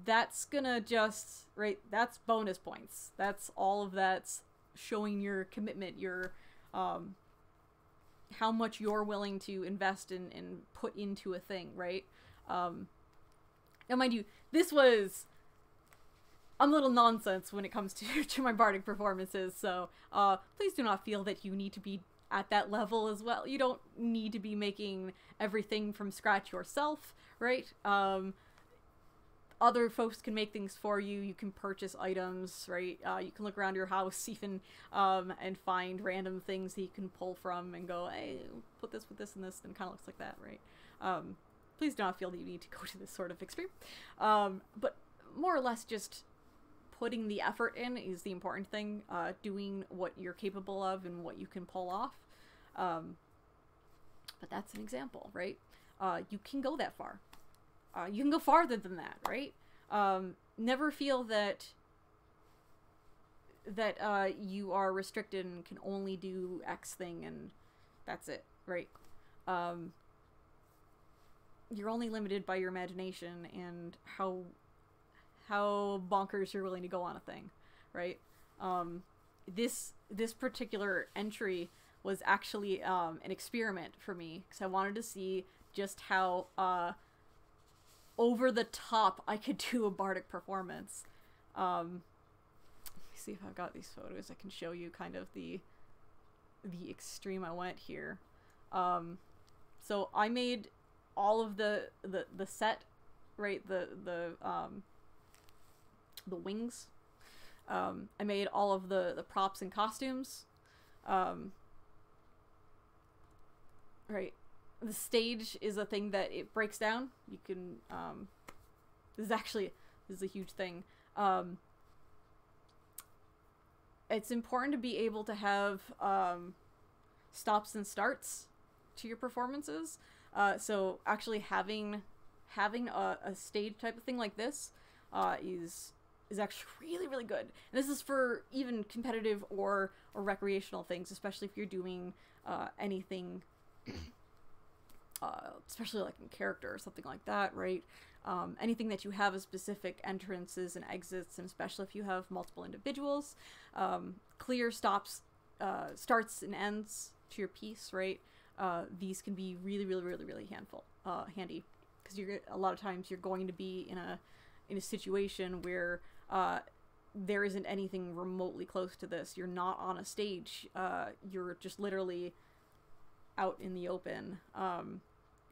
That's gonna just, right, that's bonus points. That's all of that's showing your commitment, your how much you're willing to invest in and put into a thing, right? Now mind you, this was a little nonsense when it comes to my bardic performances, so please do not feel that you need to be at that level as well. You don't need to be making everything from scratch yourself, right? Other folks can make things for you. You can purchase items, right? You can look around your house even and find random things that you can pull from and go, hey, put this with this and this, and it kind of looks like that, right? Please do not feel that you need to go to this sort of extreme. But more or less just putting the effort in is the important thing. Doing what you're capable of and what you can pull off. But that's an example, right? You can go that far. You can go farther than that, right? Never feel that you are restricted and can only do X thing and that's it, right? You're only limited by your imagination and how bonkers you're willing to go on a thing, right? This particular entry was actually an experiment for me because I wanted to see just how over the top I could do a bardic performance. Let me see if I've got these photos. I can show you kind of the extreme I went here. So I made all of the set, right? The wings. I made all of the props and costumes. Right. The stage is a thing that it breaks down. You can, this is a huge thing. It's important to be able to have, stops and starts to your performances. So actually having a stage type of thing like this, is actually really, really good. And this is for even competitive or recreational things, especially if you're doing, anything, especially like in character or something like that, right? Anything that you have a specific entrances and exits, and especially if you have multiple individuals, clear stops, starts and ends, to your piece, right, these can be really, really, really, really handy, because a lot of times you're going to be in a situation where there isn't anything remotely close to this. You're not on a stage. You're just literally out in the open,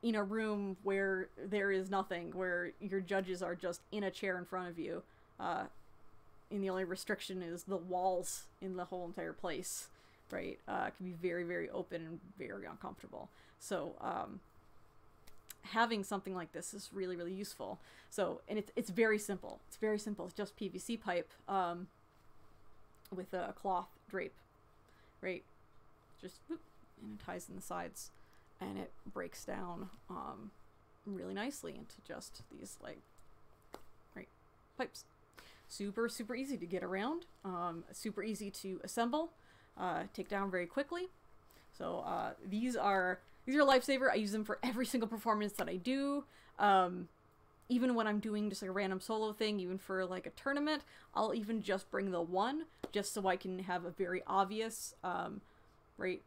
in a room where there is nothing, where your judges are just in a chair in front of you, and the only restriction is the walls in the whole entire place, right? It can be very, very open and very uncomfortable. So having something like this is really, really useful. So, and it's very simple. It's very simple. It's just PVC pipe with a cloth drape, right? Just whoop, and it ties in the sides, and it breaks down really nicely into just these, like, right, pipes. Super, super easy to get around. Super easy to assemble, take down very quickly. So these are a lifesaver. I use them for every single performance that I do. Even when I'm doing just like a random solo thing, even for like a tournament, I'll even just bring the one, just so I can have a very obvious, right,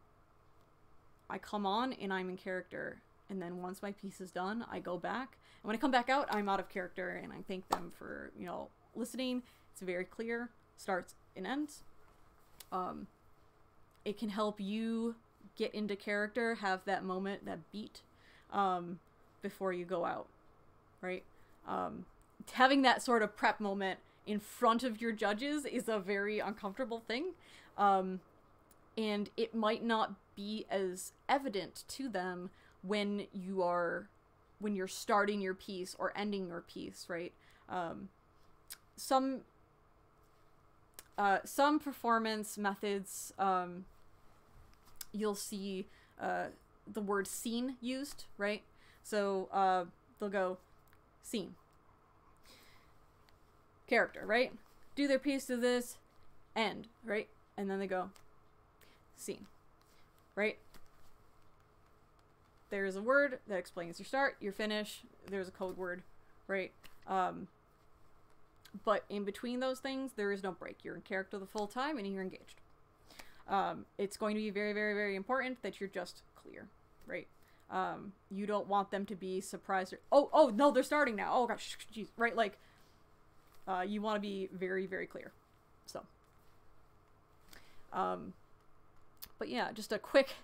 I come on and I'm in character, and then once my piece is done, I go back, and when I come back out, I'm out of character, and I thank them for, you know, listening. It's very clear, starts and ends. It can help you get into character, have that moment, that beat, before you go out, right? Having that sort of prep moment in front of your judges is a very uncomfortable thing, and it might not be as evident to them when you're starting your piece or ending your piece, right? Some performance methods, you'll see the word scene used, right? So they'll go scene, character, right? Do their piece to this, end, right? And then they go scene, right? There's a word that explains your start, your finish. There's a code word, right? But in between those things, there is no break. You're in character the full time, and you're engaged. It's going to be very, very, very important that you're just clear, right? You don't want them to be surprised. Or, oh, no, they're starting now. Oh gosh, geez, right? Like, you want to be very, very clear. So, but yeah, just a quick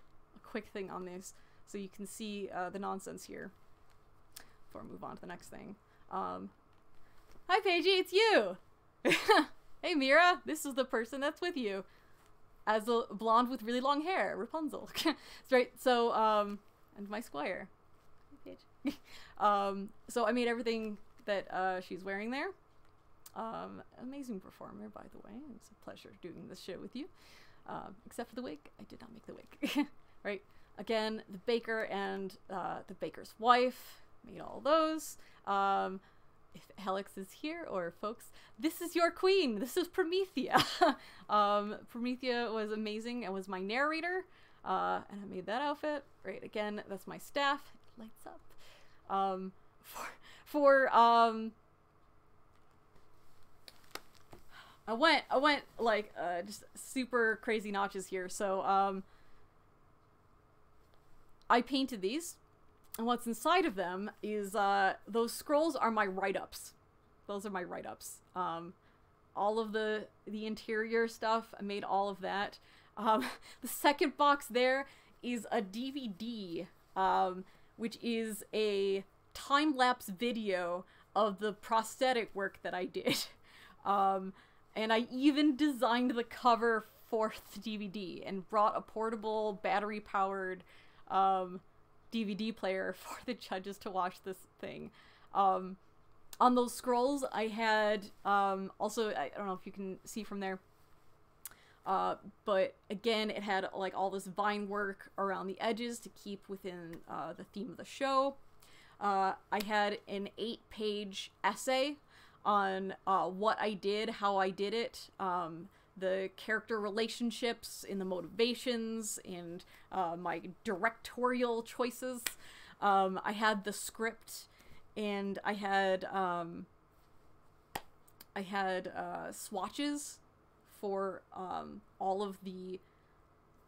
thing on this, so you can see the nonsense here. Before I move on to the next thing. Hi, Paigey, it's you. Hey, Mira, this is the person that's with you. As a blonde with really long hair, Rapunzel. That's right. So, and my squire. So I made everything that she's wearing there. Amazing performer, by the way. It's a pleasure doing this show with you. Except for the wig. I did not make the wig. Right? Again, the baker and the baker's wife made all those. If Alex is here, or folks, this is your queen. This is Promethea. Promethea was amazing and was my narrator. And I made that outfit. Right, again, that's my staff. It lights up. I went like just super crazy notches here. So I painted these. And what's inside of them is, those scrolls are my write-ups. Those are my write-ups. All of the interior stuff, I made all of that. The second box there is a DVD, which is a time-lapse video of the prosthetic work that I did. And I even designed the cover for the DVD and brought a portable, battery-powered, DVD player for the judges to watch this thing. On those scrolls, I had, also, I don't know if you can see from there, but again, it had like all this vine work around the edges to keep within the theme of the show. I had an 8-page essay on what I did, how I did it, the character relationships and the motivations, and my directorial choices. I had the script, and I had swatches for all of the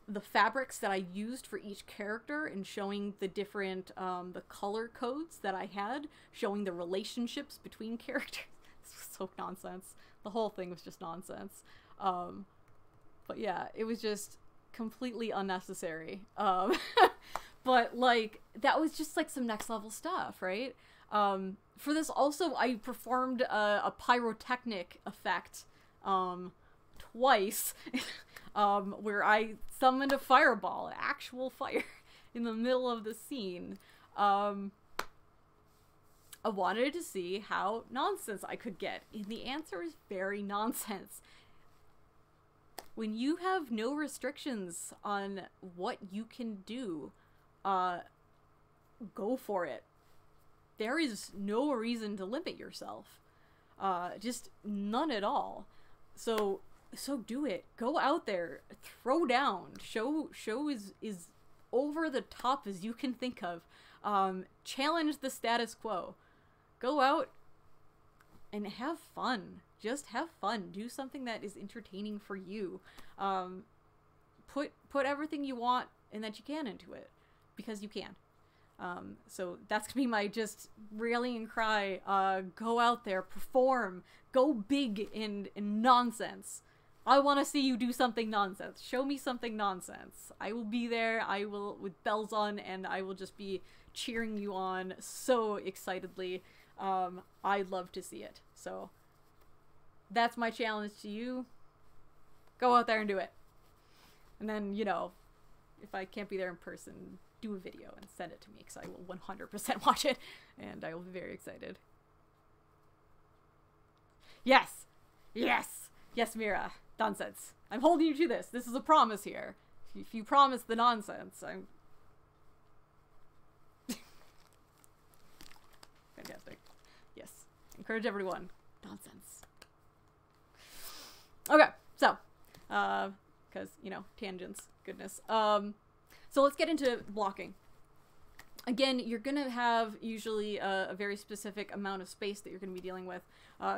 the fabrics that I used for each character and showing the different, the color codes that I had, showing the relationships between characters. This was so nonsense. The whole thing was just nonsense. But yeah, it was just completely unnecessary. But like, that was just like some next level stuff, right? For this also, I performed a pyrotechnic effect, twice, where I summoned a fireball, actual fire, in the middle of the scene. I wanted to see how nonsense I could get, and the answer is very nonsense. When you have no restrictions on what you can do, go for it. There is no reason to limit yourself. Just none at all. So do it. Go out there. Throw down. Show is over the top as you can think of. Challenge the status quo. Go out and have fun. Just have fun. Do something that is entertaining for you. Put everything you want and that you can into it, because you can. So that's gonna be my just rallying cry. Go out there, perform, go big in nonsense. I want to see you do something nonsense. Show me something nonsense. I will be there. I will, with bells on, and I will just be cheering you on so excitedly. I'd love to see it. So that's my challenge to you. Go out there and do it. And then, you know, if I can't be there in person, do a video and send it to me, because I will 100% watch it, and I will be very excited. Yes! Yes! Yes, Mira. Nonsense. I'm holding you to this. This is a promise here. If you promise the nonsense, I'm... Fantastic. Yes. Encourage everyone. Nonsense. Okay, so, because, you know, tangents, goodness. So let's get into blocking. Again, you're going to have usually a very specific amount of space that you're going to be dealing with.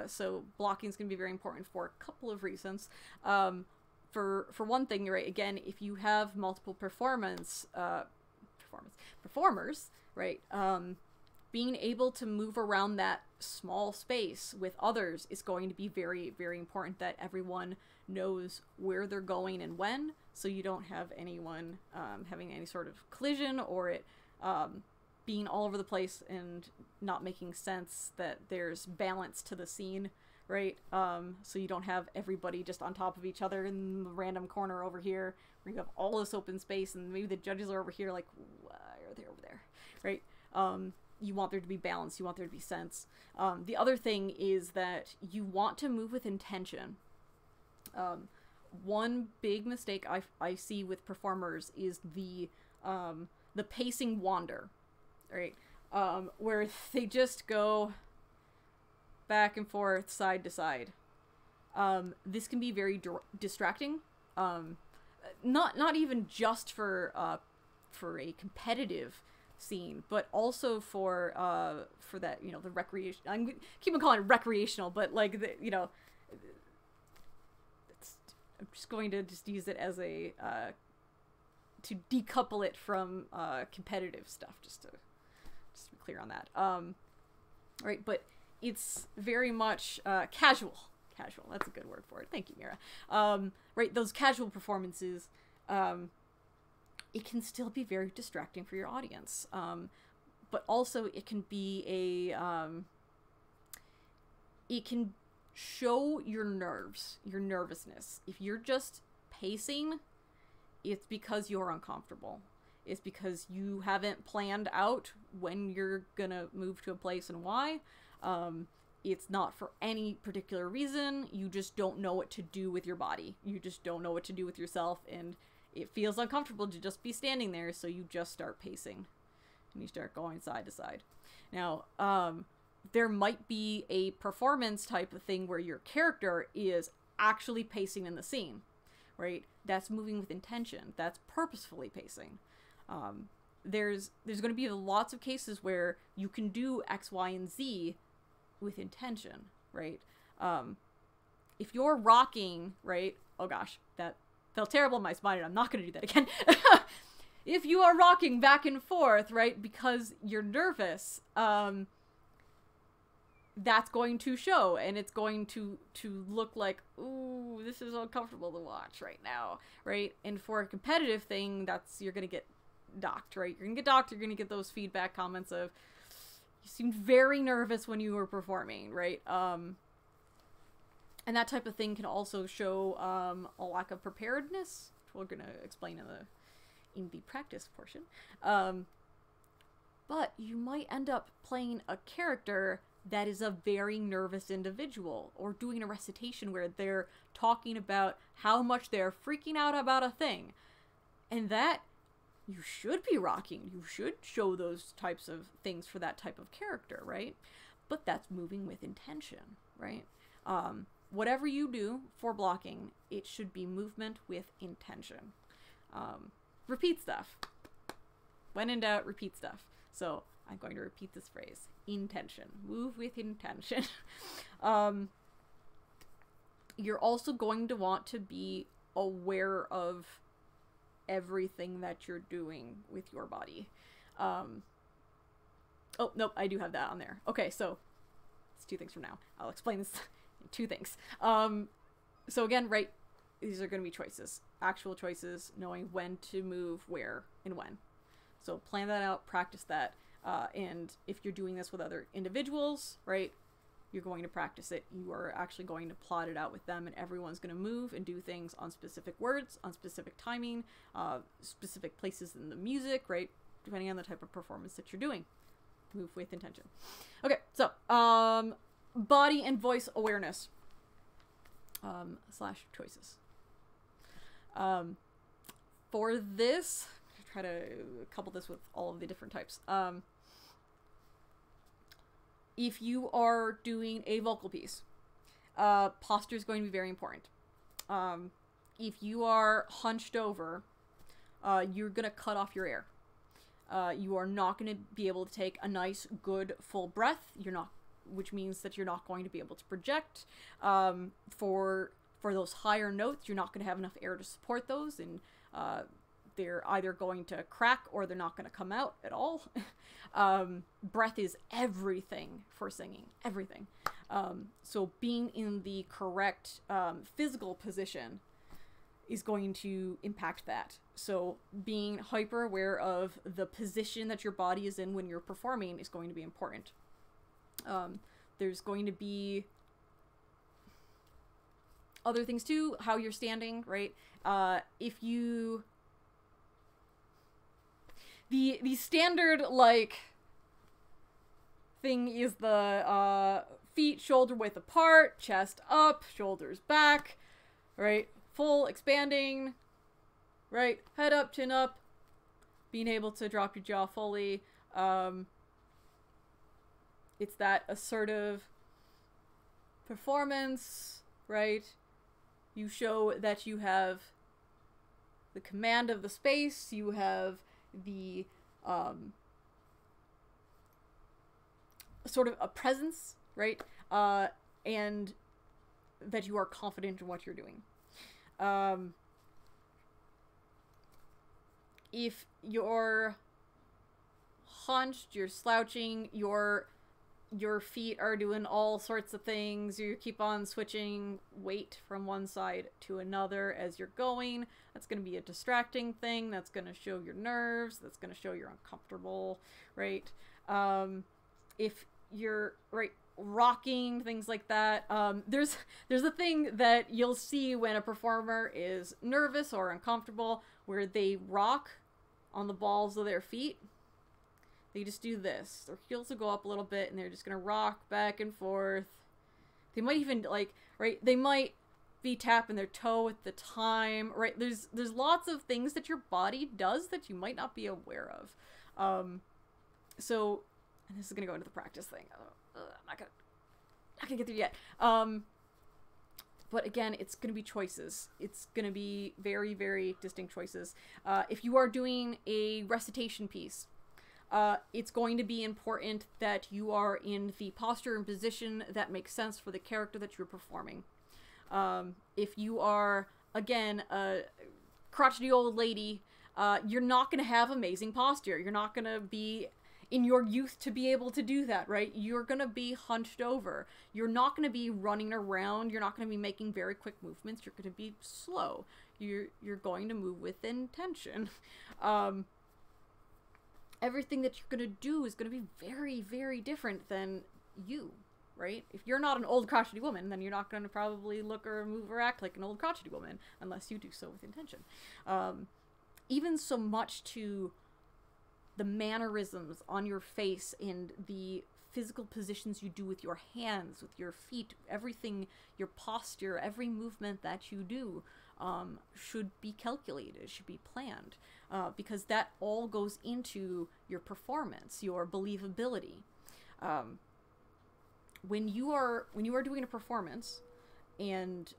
So blocking is going to be very important for a couple of reasons. For one thing, right, again, if you have multiple performers, right, being able to move around that small space with others is going to be very, very important, that everyone knows where they're going and when, so you don't have anyone having any sort of collision, or it being all over the place and not making sense, that there's balance to the scene, right? So you don't have everybody just on top of each other in the random corner over here, where you have all this open space and maybe the judges are over here like, why are they over there, right? You want there to be balance, you want there to be sense. The other thing is that you want to move with intention. One big mistake I see with performers is the pacing wander, right? Where they just go back and forth, side to side. This can be very distracting. Not even just for a competitive scene, but also for that, you know, the recreation. I'm keep on calling it recreational, but like the, you know, I'm just going to just use it as a to decouple it from competitive stuff, just to be clear on that. Right, but it's very much casual. That's a good word for it. Thank you, Mira. Right, those casual performances, it can still be very distracting for your audience. But also it can be it can show your nerves, your nervousness. If you're just pacing, it's because you're uncomfortable. It's because you haven't planned out when you're gonna move to a place and why. It's not for any particular reason. You just don't know what to do with your body. You just don't know what to do with yourself, and it feels uncomfortable to just be standing there, so you just start pacing. And you start going side to side. Now, there might be a performance type of thing where your character is actually pacing in the scene, right? That's moving with intention. That's purposefully pacing. There's going to be lots of cases where you can do X, Y, and Z with intention, right? If you're rocking, right? Oh gosh, that felt terrible in my spine, and I'm not going to do that again. If you are rocking back and forth, right, because you're nervous, that's going to show, and it's going to look like, ooh, this is uncomfortable to watch right now, right? And for a competitive thing, you're going to get docked, right? You're going to get docked, you're going to get those feedback comments of, you seemed very nervous when you were performing, right? And that type of thing can also show a lack of preparedness, which we're going to explain in the practice portion. But you might end up playing a character that is a very nervous individual, or doing a recitation where they're talking about how much they're freaking out about a thing. And that you should be rocking. You should show those types of things for that type of character, right? But that's moving with intention, right? Whatever you do for blocking, it should be movement with intention. Repeat stuff. When in doubt, repeat stuff. So I'm going to repeat this phrase. Intention. Move with intention. You're also going to want to be aware of everything that you're doing with your body. Oh, nope, I do have that on there. Okay, so it's 2 things from now. I'll explain this in 2 things. So again, right, these are going to be choices. Actual choices, knowing when to move, where, and when. So plan that out, practice that. And if you're doing this with other individuals, right, you're going to practice it. You are actually going to plot it out with them, and everyone's going to move and do things on specific words, on specific timing, specific places in the music, right, depending on the type of performance that you're doing. Move with intention. Okay, so body and voice awareness / choices. For this, try to couple this with all of the different types. If you are doing a vocal piece, posture is going to be very important. If you are hunched over, you're going to cut off your air. You are not going to be able to take a nice, good, full breath. Which means that you're not going to be able to project. For those higher notes, you're not going to have enough air to support those, and they're either going to crack or they're not going to come out at all. Breath is everything for singing, everything. So being in the correct physical position is going to impact that. So being hyper aware of the position that your body is in when you're performing is going to be important. There's going to be other things too, how you're standing, right? If you... The standard, like, thing is the feet shoulder width apart, chest up, shoulders back, right? Full expanding, right? Head up, chin up, being able to drop your jaw fully. It's that assertive performance, right? You show that you have the command of the space, you have the sort of a presence, right? And that you are confident in what you're doing. If you're hunched, you're slouching, your feet are doing all sorts of things, you keep on switching weight from one side to another as you're going, that's going to be a distracting thing, that's going to show your nerves, that's going to show you're uncomfortable, right? If you're, right, rocking, things like that, there's a thing that you'll see when a performer is nervous or uncomfortable where they rock on the balls of their feet. They just do this. Their heels will go up a little bit, and they're just going to rock back and forth. They might even, like, right, they might be tapping their toe at the time, right? There's lots of things that your body does that you might not be aware of. So, and this is going to go into the practice thing. I'm not gonna get there yet. But again, it's going to be choices. It's going to be very, very distinct choices. If you are doing a recitation piece, it's going to be important that you are in the posture and position that makes sense for the character that you're performing. If you are again, a crotchety old lady, you're not going to have amazing posture. You're not going to be in your youth to be able to do that, right? You're going to be hunched over. You're not going to be running around. You're not going to be making very quick movements. You're going to be slow. You're going to move with intention. Everything that you're going to do is going to be very, very different than you, right? If you're not an old crotchety woman, then you're not going to probably look or move or act like an old crotchety woman unless you do so with intention. Even so much to the mannerisms on your face and the physical positions you do with your hands, with your feet, everything, your posture, every movement that you do should be calculated, should be planned, because that all goes into your performance, your believability. When you are doing a performance and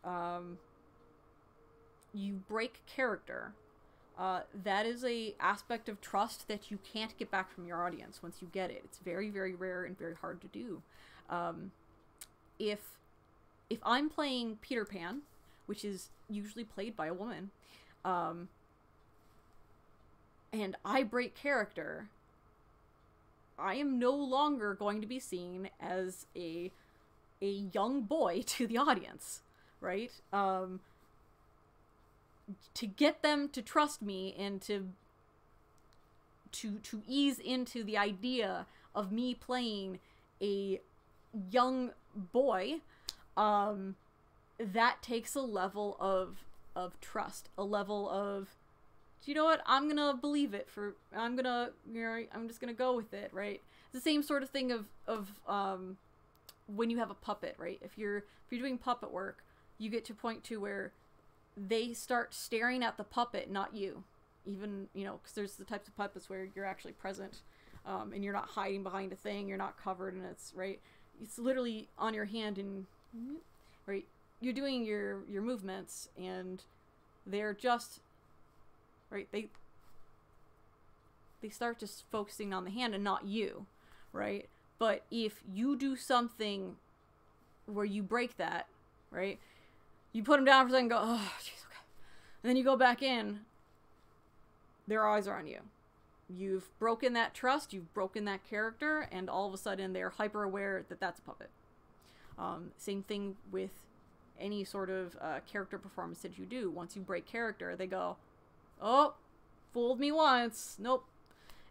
you break character, that is a aspect of trust that you can't get back from your audience once you get it. It's very, very rare and very hard to do. If I'm playing Peter Pan, which is usually played by a woman, and I break character, I am no longer going to be seen as a young boy to the audience, right? To get them to trust me and to ease into the idea of me playing a young boy, that takes a level of trust, a level of, you know what, I'm gonna believe it I'm just gonna go with it, right? It's the same sort of thing of when you have a puppet, right? If you're doing puppet work, you get to a point to where they start staring at the puppet, not you. Even, because there's the types of puppets where you're actually present, and you're not hiding behind a thing, you're not covered, and it's, right, it's literally on your hand, and, right, you're doing your movements, and they're just, right, they start just focusing on the hand and not you, right? But if you do something where you break that, right, you put them down for a second and go, oh, jeez, okay. And then you go back in, their eyes are on you. You've broken that trust, you've broken that character, and all of a sudden they're hyper aware that that's a puppet. Same thing with any sort of character performance that you do. Once you break character, they go, oh, fooled me once, nope.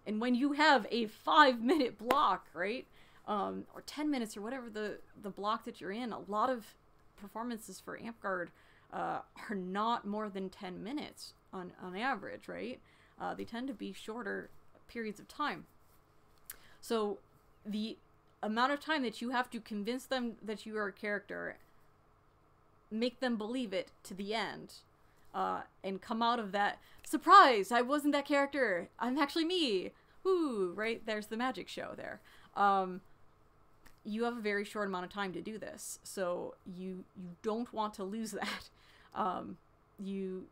And when you have a 5-minute block, right, or 10 minutes or whatever the block that you're in, a lot of performances for Amtgard are not more than 10 minutes on average, right? They tend to be shorter periods of time. So the amount of time that you have to convince them that you are a character, make them believe it to the end, and come out of that, surprise, I wasn't that character, I'm actually me, woo, right? There's the magic show there. You have a very short amount of time to do this, so you don't want to lose that. You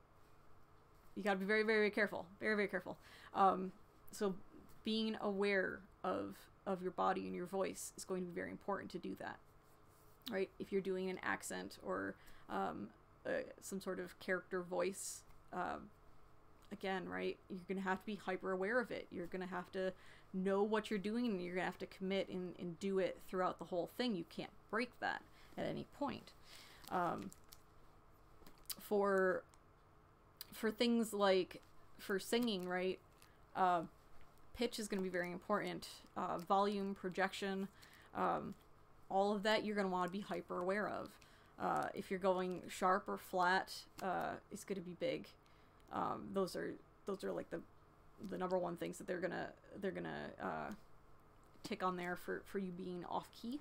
gotta be very, very careful, very, very careful. So being aware of your body and your voice is going to be very important to do that, right? If you're doing an accent or some sort of character voice, again, right, you're gonna have to be hyper aware of it. You're gonna have to know what you're doing, and you're gonna have to commit and do it throughout the whole thing. You can't break that at any point. For things like for singing, right, pitch is going to be very important. Volume, projection, all of that you're going to want to be hyper aware of. If you're going sharp or flat, it's going to be big. Those are like the number one things that they're gonna tick on there for you being off key.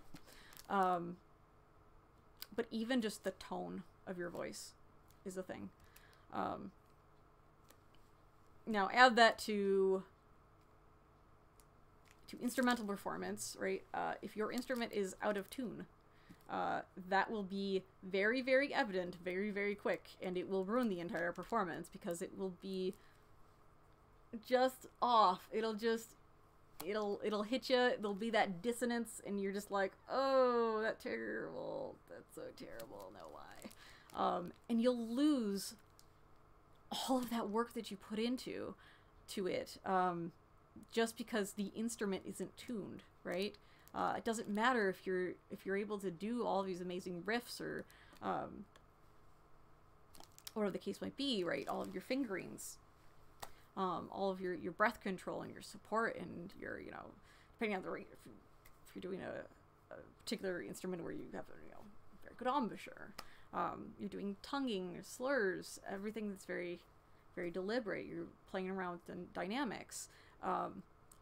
But even just the tone of your voice is a thing. Now add that to instrumental performance, right? If your instrument is out of tune, that will be very, very evident, very, very quick, and it will ruin the entire performance because it will be just off. It'll hit you. There'll be that dissonance, and you're just like, oh, that's terrible. That's so terrible. No, why? And you'll lose all of that work that you put into it, just because the instrument isn't tuned, right? It doesn't matter if you're able to do all these amazing riffs or whatever the case might be, right? All of your fingerings, all of your breath control and your support and your, you know, depending on the rate, if you're doing a particular instrument where you have a, you know, very good embouchure, you're doing tonguing, slurs, everything that's very, very deliberate. You're playing around with the dynamics.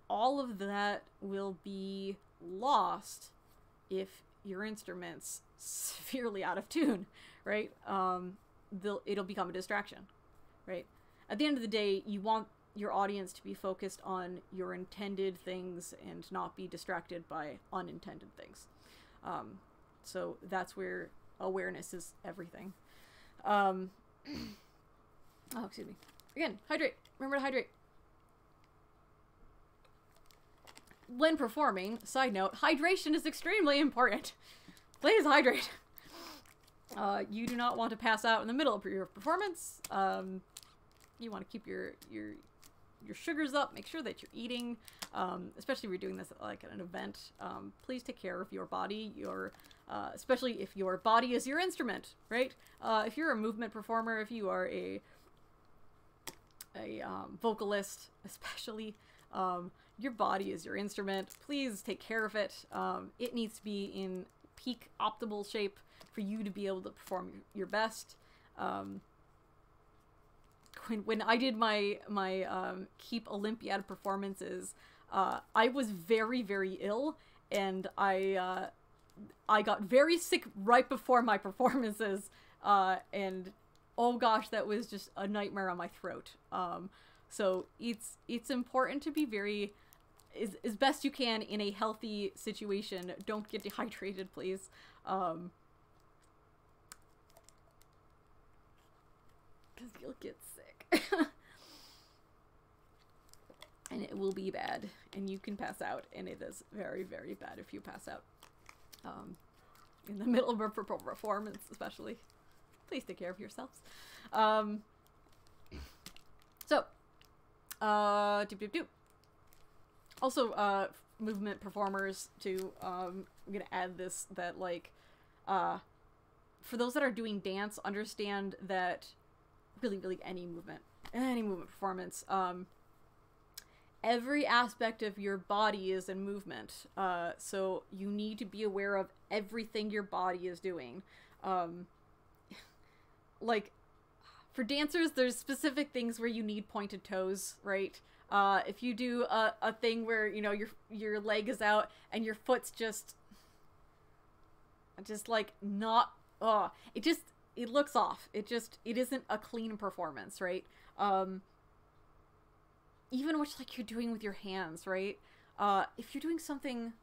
All of that will be lost if your instrument's severely out of tune, right? It'll become a distraction, right? At the end of the day, you want your audience to be focused on your intended things and not be distracted by unintended things. So that's where awareness is everything. Oh, excuse me. Again, hydrate. Remember to hydrate. When performing, side note, hydration is extremely important. Please hydrate. You do not want to pass out in the middle of your performance. You want to keep your sugars up. Make sure that you're eating, especially if you're doing this like at an event. Please take care of your body. Especially if your body is your instrument, right? If you're a movement performer, if you are a vocalist, especially, your body is your instrument. Please take care of it. It needs to be in peak optimal shape for you to be able to perform your best. When I did my Keep Olympiad performances, I was very, very ill, and I got very sick right before my performances, and oh gosh, that was just a nightmare on my throat. So it's important to be very, as best you can in a healthy situation. Don't get dehydrated, please. Because you'll get sick. And it will be bad, and you can pass out, and it is very, very bad if you pass out. In the middle of a performance, especially. Please take care of yourselves. Also, movement performers too. I'm gonna add this, that like, for those that are doing dance, understand that really any movement performance, every aspect of your body is in movement. So you need to be aware of everything your body is doing. Like, for dancers, there's specific things where you need pointed toes, right? If you do a thing where, you know, your leg is out and your foot's just like not, it looks off. It isn't a clean performance, right? Even which, like, you're doing with your hands, right? If you're doing something,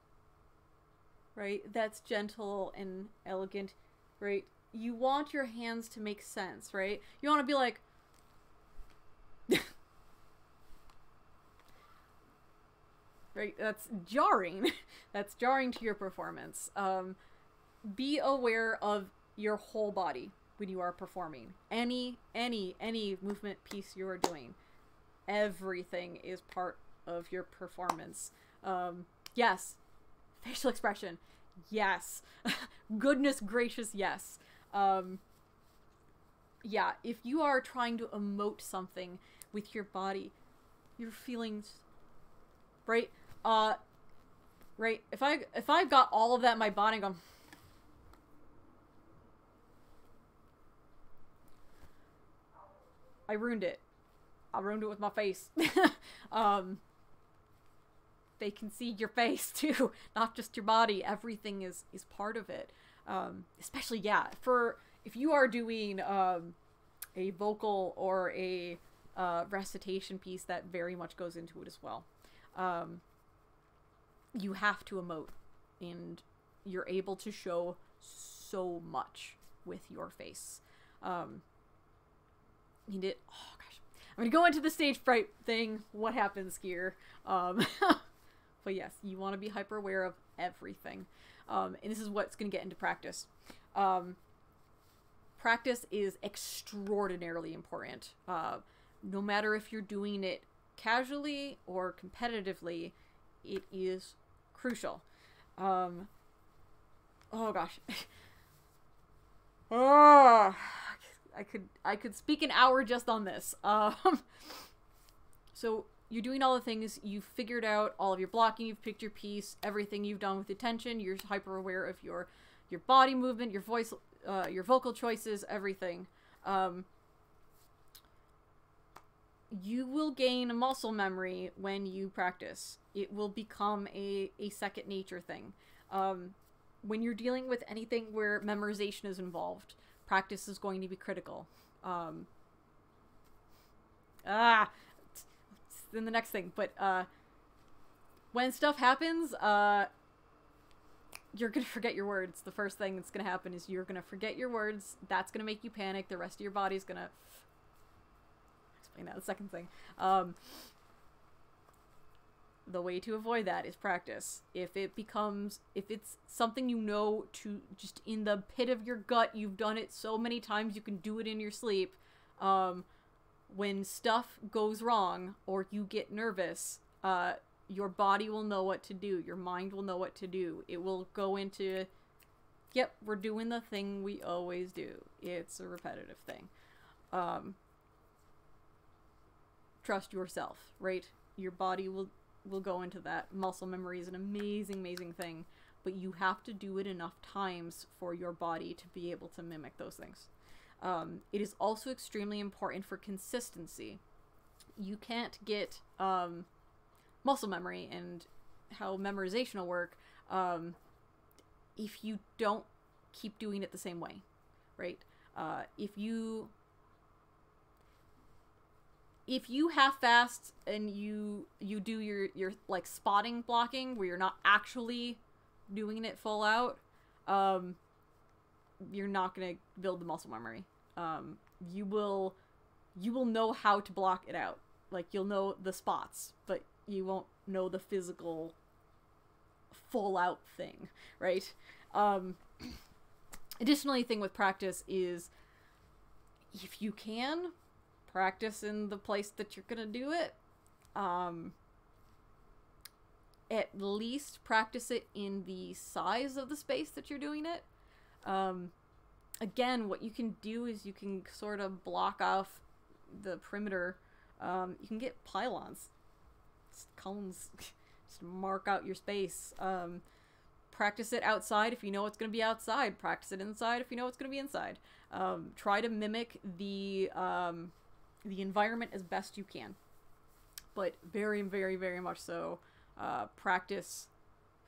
right, that's gentle and elegant, right? You want your hands to make sense, right? You want to be like, right? That's jarring. That's jarring to your performance. Be aware of your whole body when you are performing. Any movement piece you are doing. Everything is part of your performance. Yes. Facial expression. Yes. Goodness gracious, yes. Yeah, if you are trying to emote something with your body, your feelings, right? Right? If I've got all of that in my body, I'm I ruined it. I ruined it with my face. They can see your face too, not just your body. Everything is part of it. Especially, yeah, if you are doing a vocal or a recitation piece, that very much goes into it as well. You have to emote, and you're able to show so much with your face. Oh gosh, I'm gonna go into the stage fright thing. What happens here? But yes, you want to be hyper aware of everything. And this is what's going to get into practice. practice is extraordinarily important. No matter if you're doing it casually or competitively, it is crucial. Oh gosh. Oh, I could speak an hour just on this. So you're doing all the things, you've figured out all of your blocking, you've picked your piece, everything you've done with attention, you're hyper aware of your body movement, your voice, your vocal choices, everything. You will gain muscle memory when you practice. It will become a second nature thing. When you're dealing with anything where memorization is involved, practice is going to be critical. Then the next thing, but when stuff happens, you're gonna forget your words. The first thing that's gonna happen is you're gonna forget your words. That's gonna make you panic. The rest of your body's gonna explain that. The second thing, the way to avoid that is practice. If it's something you know to just in the pit of your gut, you've done it so many times you can do it in your sleep. When stuff goes wrong or you get nervous, your body will know what to do. Your mind will know what to do. It will go into, yep, we're doing the thing we always do. It's a repetitive thing. Trust yourself, right? Your body will go into that. Muscle memory is an amazing, amazing thing, but you have to do it enough times for your body to be able to mimic those things. It is also extremely important for consistency. You can't get muscle memory and how memorization will work if you don't keep doing it the same way, right? If you half-fast and you do your like spotting blocking where you're not actually doing it full out, you're not gonna build the muscle memory. You will know how to block it out. Like, you'll know the spots, but you won't know the physical full out thing, right? Additionally, thing with practice is, if you can, practice in the place that you're gonna do it. At least practice it in the size of the space that you're doing it. Again, what you can do is you can sort of block off the perimeter. You can get pylons, cones, just mark out your space. Practice it outside if you know it's going to be outside. Practice it inside if you know it's going to be inside. Try to mimic the environment as best you can. But very, very, very much so, practice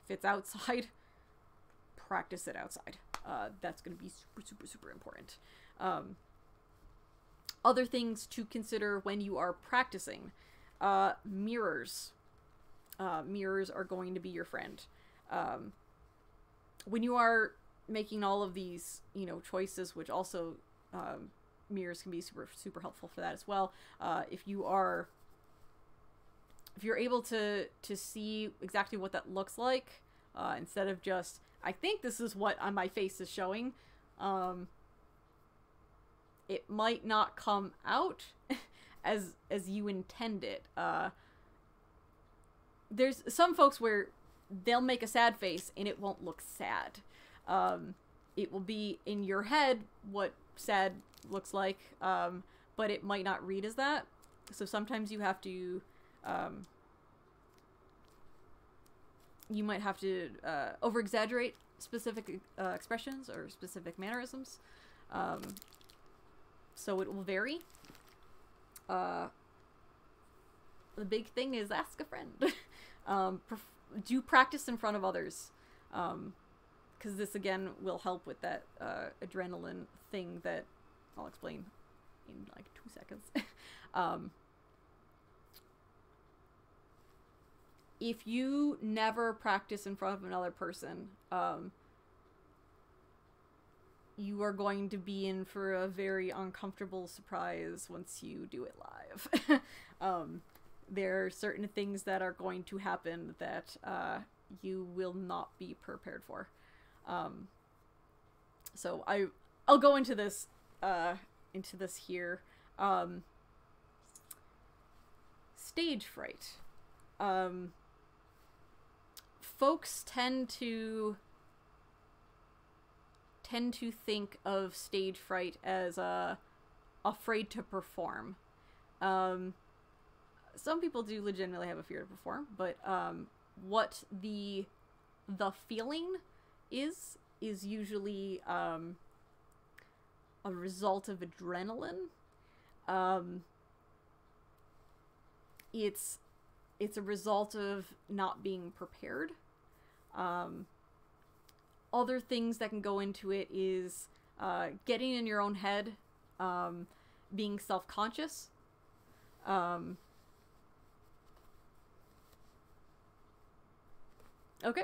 if it's outside. Practice it outside. That's going to be super, super, super important. Other things to consider when you are practicing. Mirrors. Mirrors are going to be your friend. When you are making all of these, choices, which also mirrors can be super, super helpful for that as well. If you're able to see exactly what that looks like, instead of just, I think this is what on my face is showing, it might not come out as you intend it. There's some folks where they'll make a sad face and it won't look sad. It will be in your head what sad looks like, but it might not read as that. So sometimes you have to, you might have to over-exaggerate specific expressions or specific mannerisms. So it will vary. The big thing is ask a friend. Do practice in front of others. Because this, again, will help with that adrenaline thing that I'll explain in like 2 seconds. If you never practice in front of another person, you are going to be in for a very uncomfortable surprise once you do it live. There are certain things that are going to happen that you will not be prepared for. So I'll go into this into this here. Stage fright. Folks tend to think of stage fright as afraid to perform. Some people do legitimately have a fear to perform, but what the feeling is usually a result of adrenaline. It's a result of not being prepared. Other things that can go into it is getting in your own head, being self-conscious. Okay.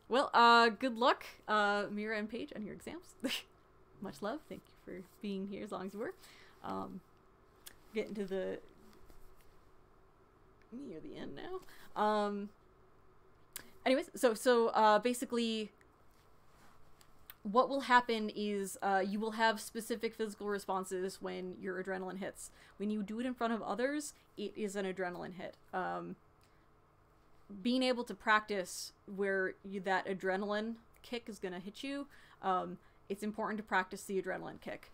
Well, good luck, Mira and Paige, on your exams. Much love. Thank you for being here as long as you were. Getting to the near the end now. Anyways, so basically, what will happen is you will have specific physical responses when your adrenaline hits. When you do it in front of others, it is an adrenaline hit. Being able to practice where that adrenaline kick is going to hit you, it's important to practice the adrenaline kick.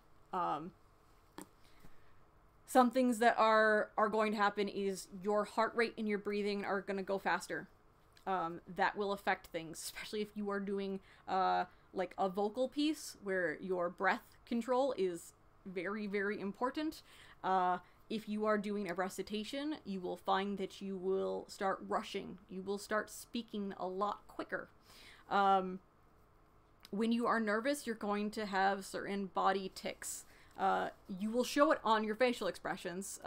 Some things that are going to happen is your heart rate and your breathing are going to go faster. That will affect things, especially if you are doing like a vocal piece where your breath control is very, very important. If you are doing a recitation, you will find that you will start rushing. You will start speaking a lot quicker. When you are nervous, you're going to have certain body tics. You will show it on your facial expressions.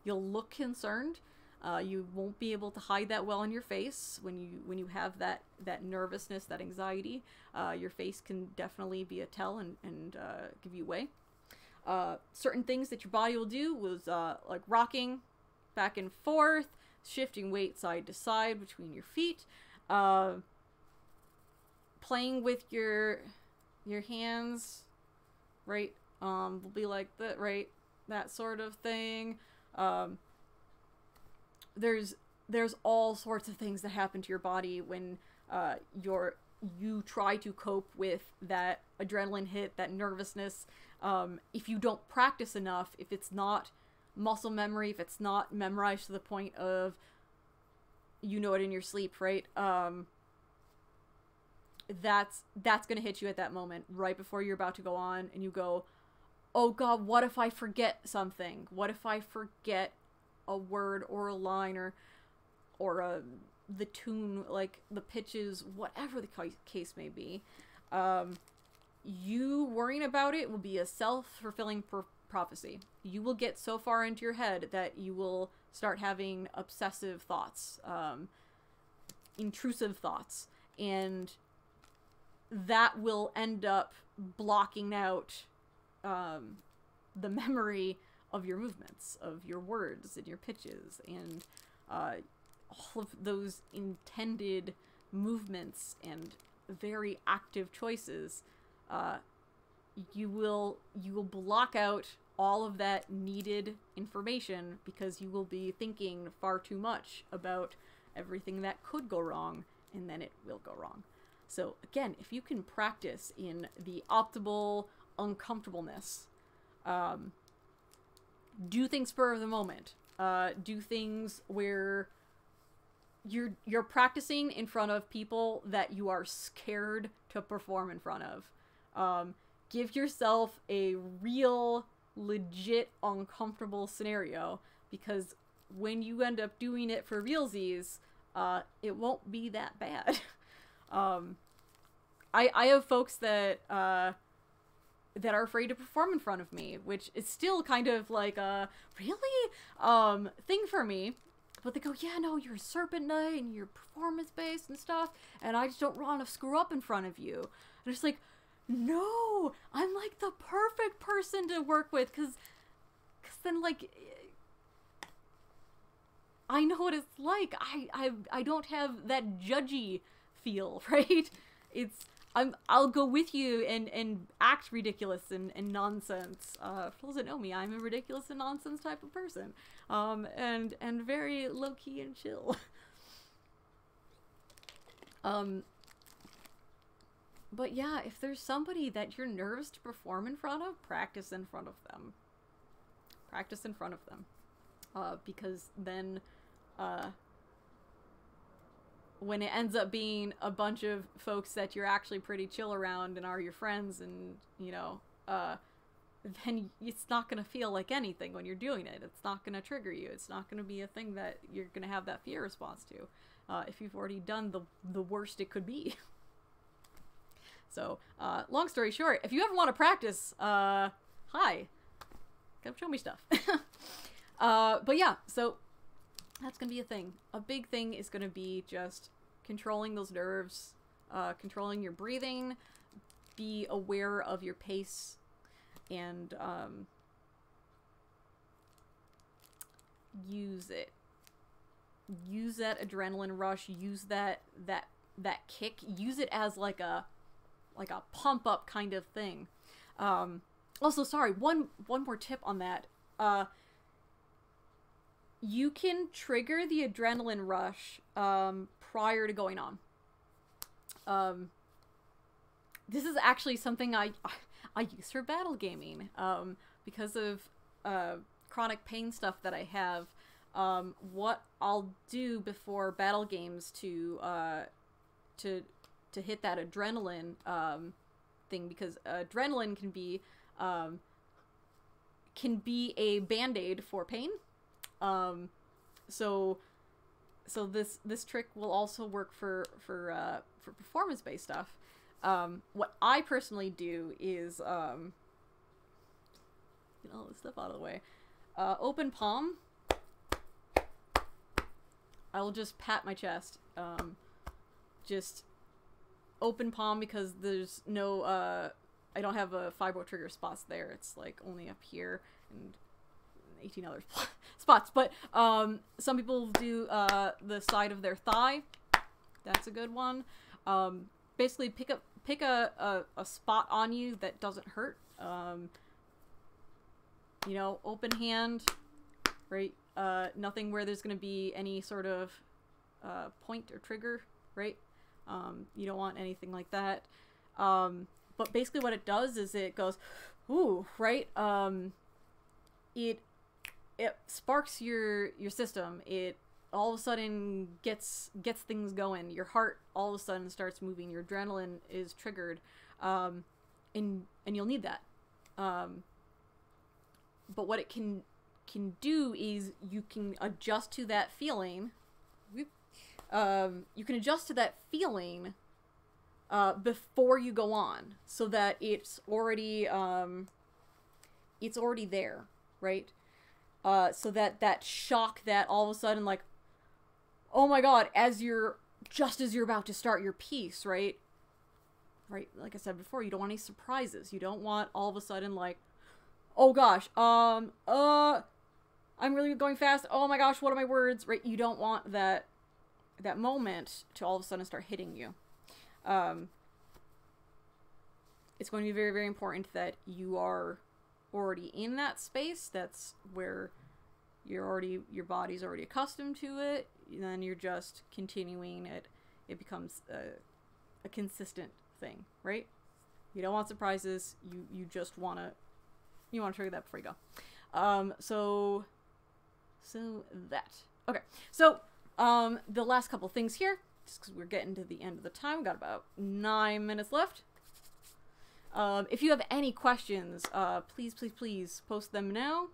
You'll look concerned. You won't be able to hide that well on your face when you have that nervousness, that anxiety. Your face can definitely be a tell and give you away. Certain things that your body will do was like rocking back and forth, shifting weight side to side between your feet, playing with your hands, right? Will be like that, right? That sort of thing. There's all sorts of things that happen to your body when you try to cope with that adrenaline hit, that nervousness. If you don't practice enough, if it's not muscle memory, if it's not memorized to the point of you know it in your sleep, right? That's gonna hit you at that moment, right before you're about to go on, and you go, oh god, what if I forget something? What if I forget a word or a line or the tune, like the pitches, whatever the case may be. You worrying about it will be a self-fulfilling prophecy. You will get so far into your head that you will start having obsessive thoughts, intrusive thoughts, and that will end up blocking out the memory of your movements, of your words and your pitches, and all of those intended movements and very active choices. You will block out all of that needed information because you will be thinking far too much about everything that could go wrong, and then it will go wrong. So again, if you can practice in the optimal uncomfortableness, do things spur of the moment. Do things where you're practicing in front of people that you are scared to perform in front of. Give yourself a real, legit, uncomfortable scenario, because when you end up doing it for realsies, it won't be that bad. I have folks that are afraid to perform in front of me, which is still kind of like a really thing for me. But they go, yeah, no, you're a serpent knight and you're performance-based and stuff, and I just don't want to screw up in front of you. And it's like, no, I'm like the perfect person to work with, because then, like, I know what it's like. I don't have that judgy feel, right? I'll go with you and act ridiculous and nonsense. For those that know me, I'm a ridiculous and nonsense type of person. And very low-key and chill. But yeah, if there's somebody that you're nervous to perform in front of, practice in front of them. Practice in front of them. Because then, when it ends up being a bunch of folks that you're actually pretty chill around and are your friends and, you know, then it's not going to feel like anything when you're doing it. It's not going to trigger you. It's not going to be a thing that you're going to have that fear response to, if you've already done the worst it could be. So, long story short, if you ever want to practice, hi, come show me stuff. But yeah, so that's going to be a thing. A big thing is going to be just controlling those nerves, controlling your breathing, be aware of your pace, and use it. Use that adrenaline rush, use that kick, use it as like a pump up kind of thing. Also, sorry, one more tip on that. You can trigger the adrenaline rush prior to going on. This is actually something I use for battle gaming, because of chronic pain stuff that I have. What I'll do before battle games to hit that adrenaline thing, because adrenaline can be a band-aid for pain. So this trick will also work for performance-based stuff. What I personally do is, get all this stuff out of the way. Open palm. I will just pat my chest. Just open palm, because there's no, I don't have a fibro trigger spots there. It's like only up here and 18 other spots. But some people do the side of their thigh. That's a good one. Basically pick a spot on you that doesn't hurt. You know, open hand, right? Nothing where there's going to be any sort of point or trigger, right? You don't want anything like that. But basically what it does is it goes, ooh, right? It sparks your system. It all of a sudden gets things going. Your heart all of a sudden starts moving. Your adrenaline is triggered, and you'll need that. But what it can do is you can adjust to that feeling. You can adjust to that feeling before you go on, so that it's already there, right? So that shock that all of a sudden, like, oh my god, as you're about to start your piece, right? Right, like I said before, you don't want any surprises. You don't want all of a sudden, like, oh gosh, I'm really going fast. Oh my gosh, what are my words? Right? You don't want that moment to all of a sudden start hitting you. It's going to be very, very important that you are already in that space. That's where your body's already accustomed to it. And then you're just continuing it. It becomes a consistent thing, right? You don't want surprises. You just want to trigger that before you go. So that. Okay. So, the last couple things here, just because we're getting to the end of the time. We've got about 9 minutes left. If you have any questions, please post them now.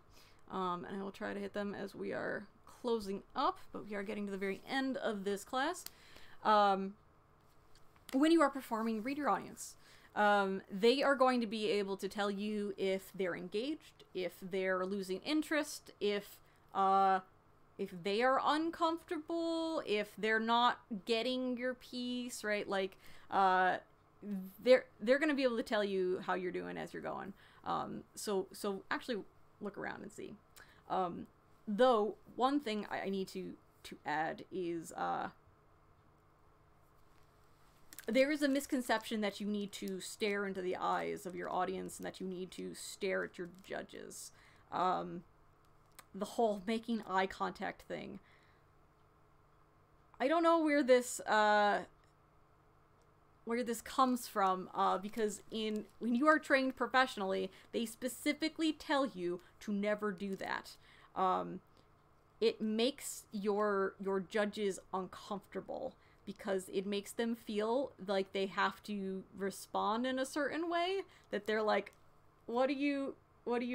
And I will try to hit them as we are closing up, but we are getting to the very end of this class. When you are performing, read your audience. They are going to be able to tell you if they're engaged, if they're losing interest, if they are uncomfortable, if they're not getting your piece, right? Like, they're going to be able to tell you how you're doing as you're going. So actually look around and see. Though one thing I need to add is, there is a misconception that you need to stare into the eyes of your audience and that you need to stare at your judges. The whole making eye contact thing. I don't know where this comes from, because when you are trained professionally, they specifically tell you to never do that. It makes your judges uncomfortable because it makes them feel like they have to respond in a certain way, that they're like, what do you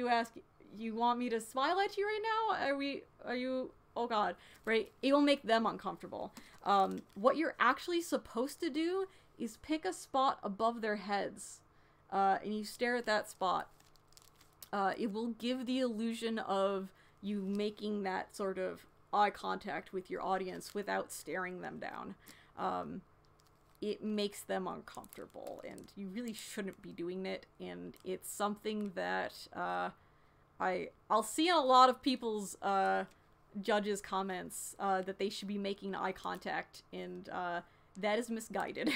ask? You want me to smile at you right now? Are you, oh god, right? It will make them uncomfortable. What you're actually supposed to do is pick a spot above their heads, and you stare at that spot. It will give the illusion of you making that sort of eye contact with your audience without staring them down. It makes them uncomfortable, and you really shouldn't be doing it, and it's something that I'll see in a lot of people's judges' comments, that they should be making eye contact, and that is misguided.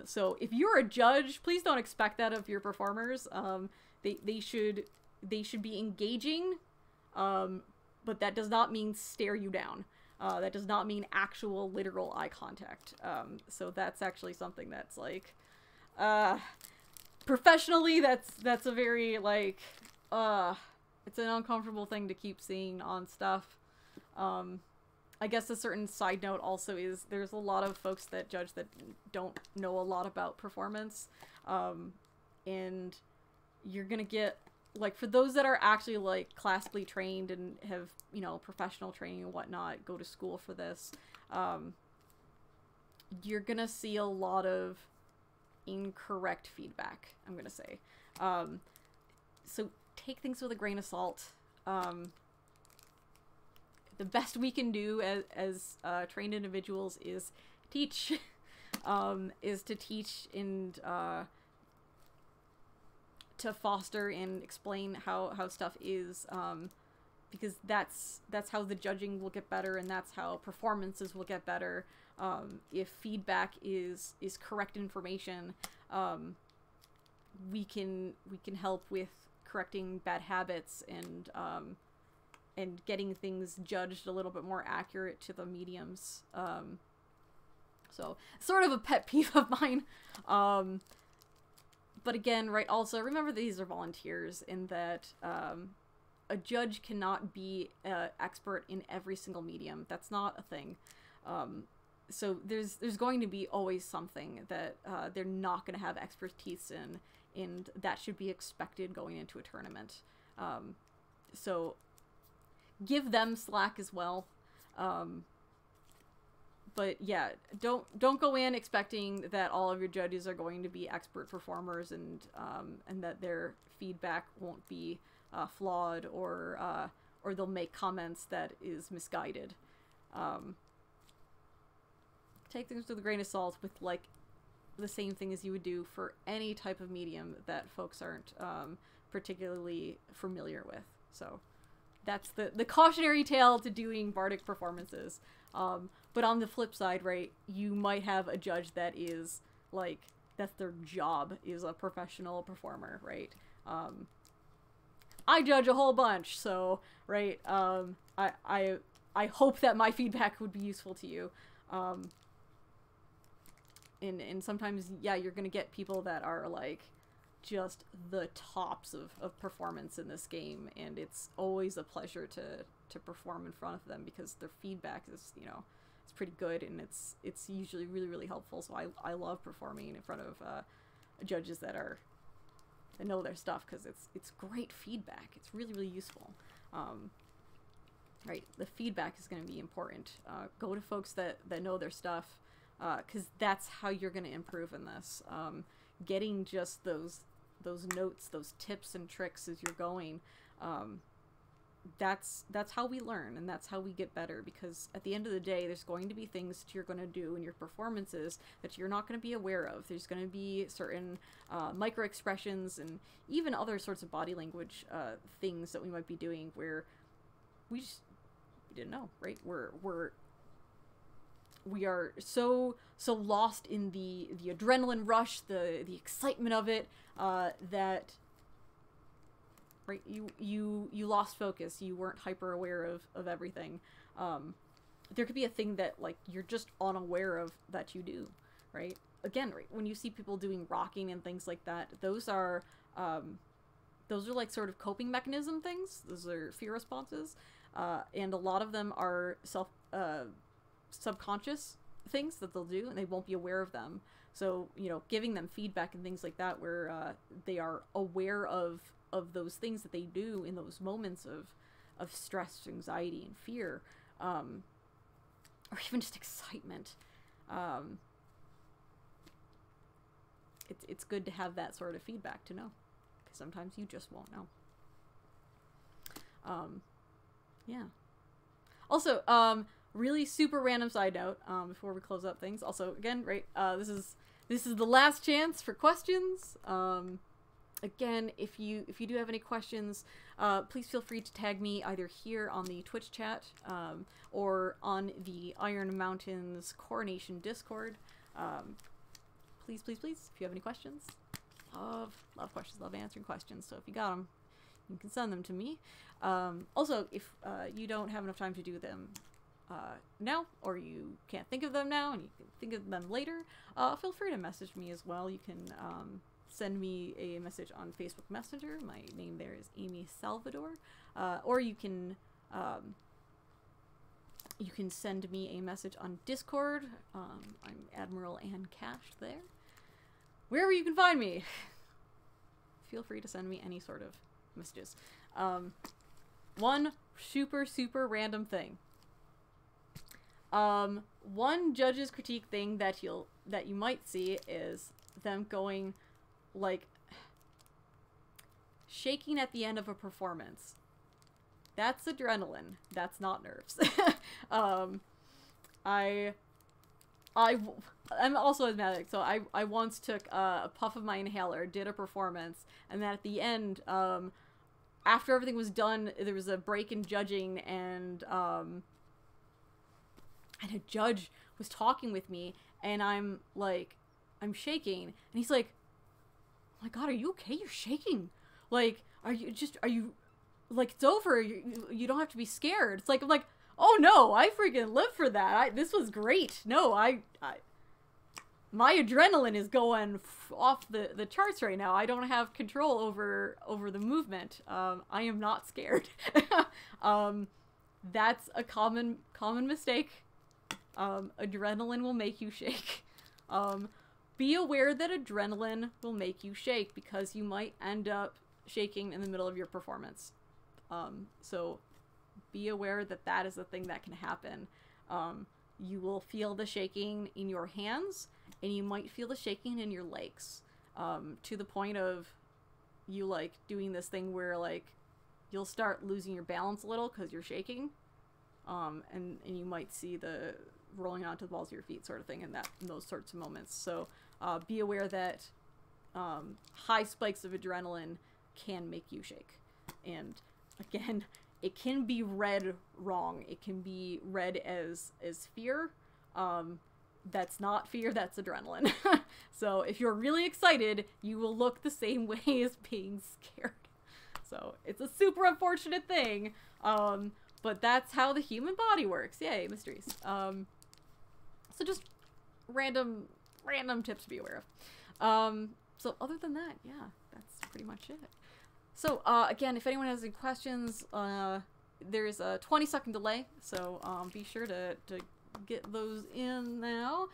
So if you're a judge, please don't expect that of your performers. They should be engaging, but that does not mean stare you down. That does not mean actual literal eye contact. So that's actually something that's like, professionally, that's a very, like, it's an uncomfortable thing to keep seeing on stuff. I guess a certain side note also is there's a lot of folks that judge that don't know a lot about performance. And you're gonna get, like, for those that are actually, like, classically trained and have, you know, professional training and whatnot, go to school for this, you're gonna see a lot of incorrect feedback, I'm gonna say. So take things with a grain of salt. The best we can do as trained individuals is teach, is to teach and to foster and explain how stuff is, because that's how the judging will get better, and that's how performances will get better. If feedback is correct information, we can help with correcting bad habits and getting things judged a little bit more accurate to the mediums. So sort of a pet peeve of mine. But again, right, also remember these are volunteers, in that a judge cannot be an expert in every single medium. That's not a thing. So there's going to be always something that they're not going to have expertise in, and that should be expected going into a tournament. So give them slack as well. But yeah, don't go in expecting that all of your judges are going to be expert performers, and that their feedback won't be flawed, or they'll make comments that is misguided. Take things with a grain of salt, with, like, the same thing as you would do for any type of medium that folks aren't particularly familiar with. So that's the cautionary tale to doing bardic performances. But on the flip side, right, you might have a judge that is, like, that's their job, is a professional performer, right? I judge a whole bunch, so, right, I hope that my feedback would be useful to you. And sometimes, yeah, you're gonna get people that are, like, just the tops of performance in this game, and it's always a pleasure to perform in front of them, because their feedback is, you know, it's pretty good, and it's usually really, really helpful. So I love performing in front of judges that know their stuff, because it's great feedback. It's really, really useful. Right, the feedback is going to be important. Go to folks that know their stuff, because that's how you're going to improve in this. Getting just those notes, those tips and tricks as you're going, that's how we learn, and that's how we get better, because at the end of the day, there's going to be things that you're going to do in your performances that you're not going to be aware of. There's going to be certain micro expressions and even other sorts of body language things that we might be doing where we didn't know, right? We're we are so lost in the adrenaline rush, the excitement of it, that right, you lost focus. You weren't hyper aware of everything. There could be a thing that like you're just unaware of that you do, right? Again, right, when you see people doing rocking and things like that, those are like sort of coping mechanism things. Those are fear responses, and a lot of them are subconscious things that they'll do, and they won't be aware of them. So, you know, giving them feedback and things like that, where they are aware of those things that they do in those moments of stress, anxiety, and fear, or even just excitement. It's good to have that sort of feedback to know, because sometimes you just won't know. Yeah. Also, really super random side note, before we close up things. Also, again, right, this is the last chance for questions. Again, if you do have any questions, please feel free to tag me either here on the Twitch chat, or on the Iron Mountains Coronation Discord. Please, please, please, if you have any questions. Love questions, love answering questions. So if you got them, you can send them to me. Also, if you don't have enough time to do them now, or you can't think of them now and you can think of them later, feel free to message me as well. You can send me a message on Facebook Messenger. My name there is Amy Salvador. Or you can send me a message on Discord. I'm Admiral and Cash there. Wherever you can find me, feel free to send me any sort of messages. One super random thing. One judge's critique thing that you might see is them going like shaking at the end of a performance. That's adrenaline. That's not nerves. I'm also asthmatic, so I once took a puff of my inhaler, did a performance, and then at the end, after everything was done, there was a break in judging, and a judge was talking with me, and I'm shaking, and he's like, "Oh my God, are you okay? You're shaking. Like, are you, like, it's over. You don't have to be scared." It's like, I'm like, oh no, I freaking live for that. This was great. No, my adrenaline is going off the charts right now. I don't have control over the movement. I am not scared. That's a common mistake. Adrenaline will make you shake. Be aware that adrenaline will make you shake, because you might end up shaking in the middle of your performance. So be aware that that is a thing that can happen. You will feel the shaking in your hands, and you might feel the shaking in your legs, to the point of you like doing this thing where like you'll start losing your balance a little because you're shaking, and you might see the rolling onto the balls of your feet sort of thing in those sorts of moments. So be aware that high spikes of adrenaline can make you shake. And again, it can be read wrong. It can be read as fear. That's not fear, that's adrenaline. So if you're really excited, you will look the same way as being scared. So it's a super unfortunate thing, but that's how the human body works. Yay, mysteries. So just random tips to be aware of. So other than that, yeah, that's pretty much it. So, again, if anyone has any questions, there's a 20-second delay, so be sure to get those in now.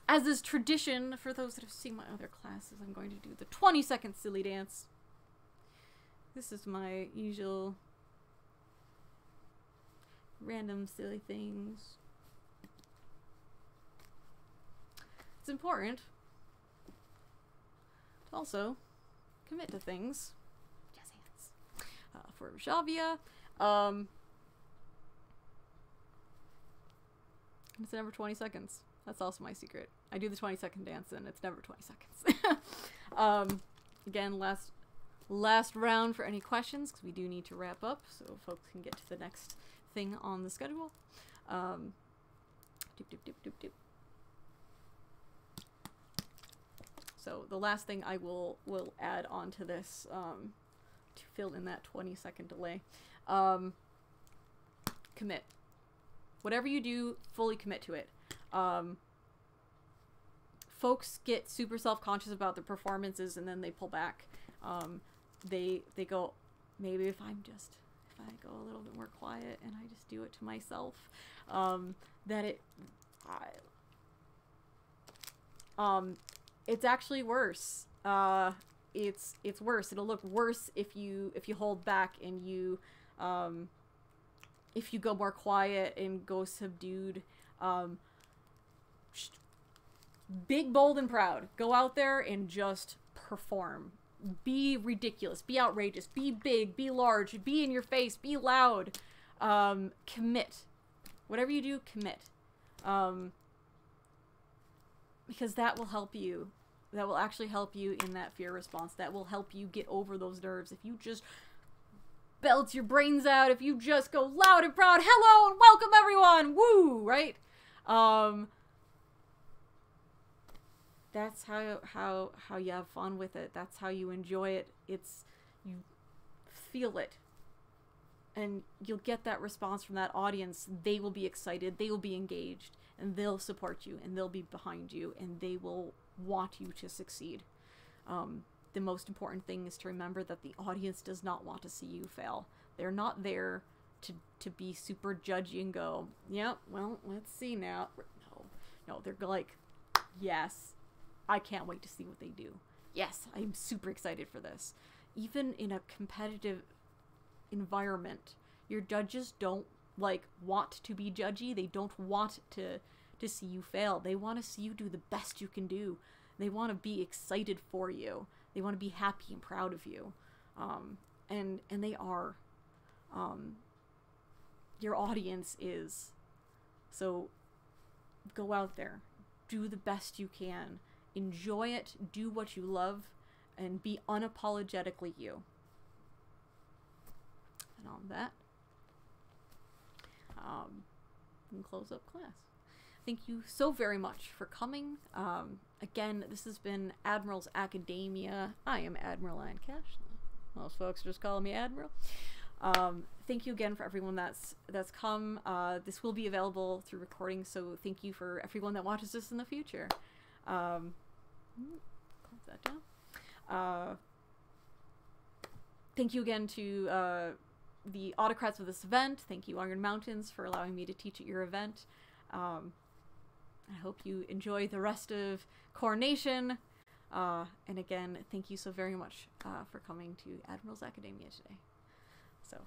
As is tradition, for those that have seen my other classes, I'm going to do the 20-second silly dance. This is my usual random silly things. It's important to also commit to things. Jazz hands. For Rajavia, it's never 20 seconds. That's also my secret. I do the 20-second dance and it's never 20 seconds. Again, last round for any questions, because we do need to wrap up so folks can get to the next thing on the schedule. Doop, doop, doop, doop, doop. So the last thing I will add on to this to fill in that 20-second delay. Commit. Whatever you do, fully commit to it. Folks get super self-conscious about their performances and then they pull back. They go, maybe if I go a little bit more quiet and I just do it to myself, it's actually worse. It's worse. It'll look worse if you hold back and if you go more quiet and go subdued. Big, bold, and proud. Go out there and just perform. Be ridiculous. Be outrageous. Be big. Be large. Be in your face. Be loud. Commit. Whatever you do, commit. Because that will help you. That will actually help you in that fear response. That will help you get over those nerves. If you just belt your brains out, if you just go loud and proud, hello and welcome everyone, woo, right? That's how you have fun with it. That's how you enjoy it. You feel it. And you'll get that response from that audience. They will be excited, they will be engaged, and they'll support you, and they'll be behind you, and they will want you to succeed. The most important thing is to remember that the audience does not want to see you fail. They're not there to be super judgy and go, yeah, well, let's see now. No, they're like, yes, I can't wait to see what they do. Yes, I'm super excited for this. Even in a competitive environment, your judges don't want to be judgy. They don't want to see you fail. They want to see you do the best you can do. They want to be excited for you. They want to be happy and proud of you. And they are. Your audience is. So go out there. Do the best you can. Enjoy it. Do what you love. And be unapologetically you. And on that, we can close up class. Thank you so very much for coming. Again, this has been Admiral's Academia. I am Admiral Lancash. Most folks just call me Admiral. Thank you again for everyone that's come. This will be available through recording, so thank you for everyone that watches this in the future. Close that down. Thank you again to the autocrats of this event. Thank you, Iron Mountains, for allowing me to teach at your event. I hope you enjoy the rest of Coronation. And again, thank you so very much for coming to Admiral's Academia today. So,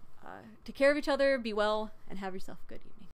take care of each other, be well, and have yourself a good evening.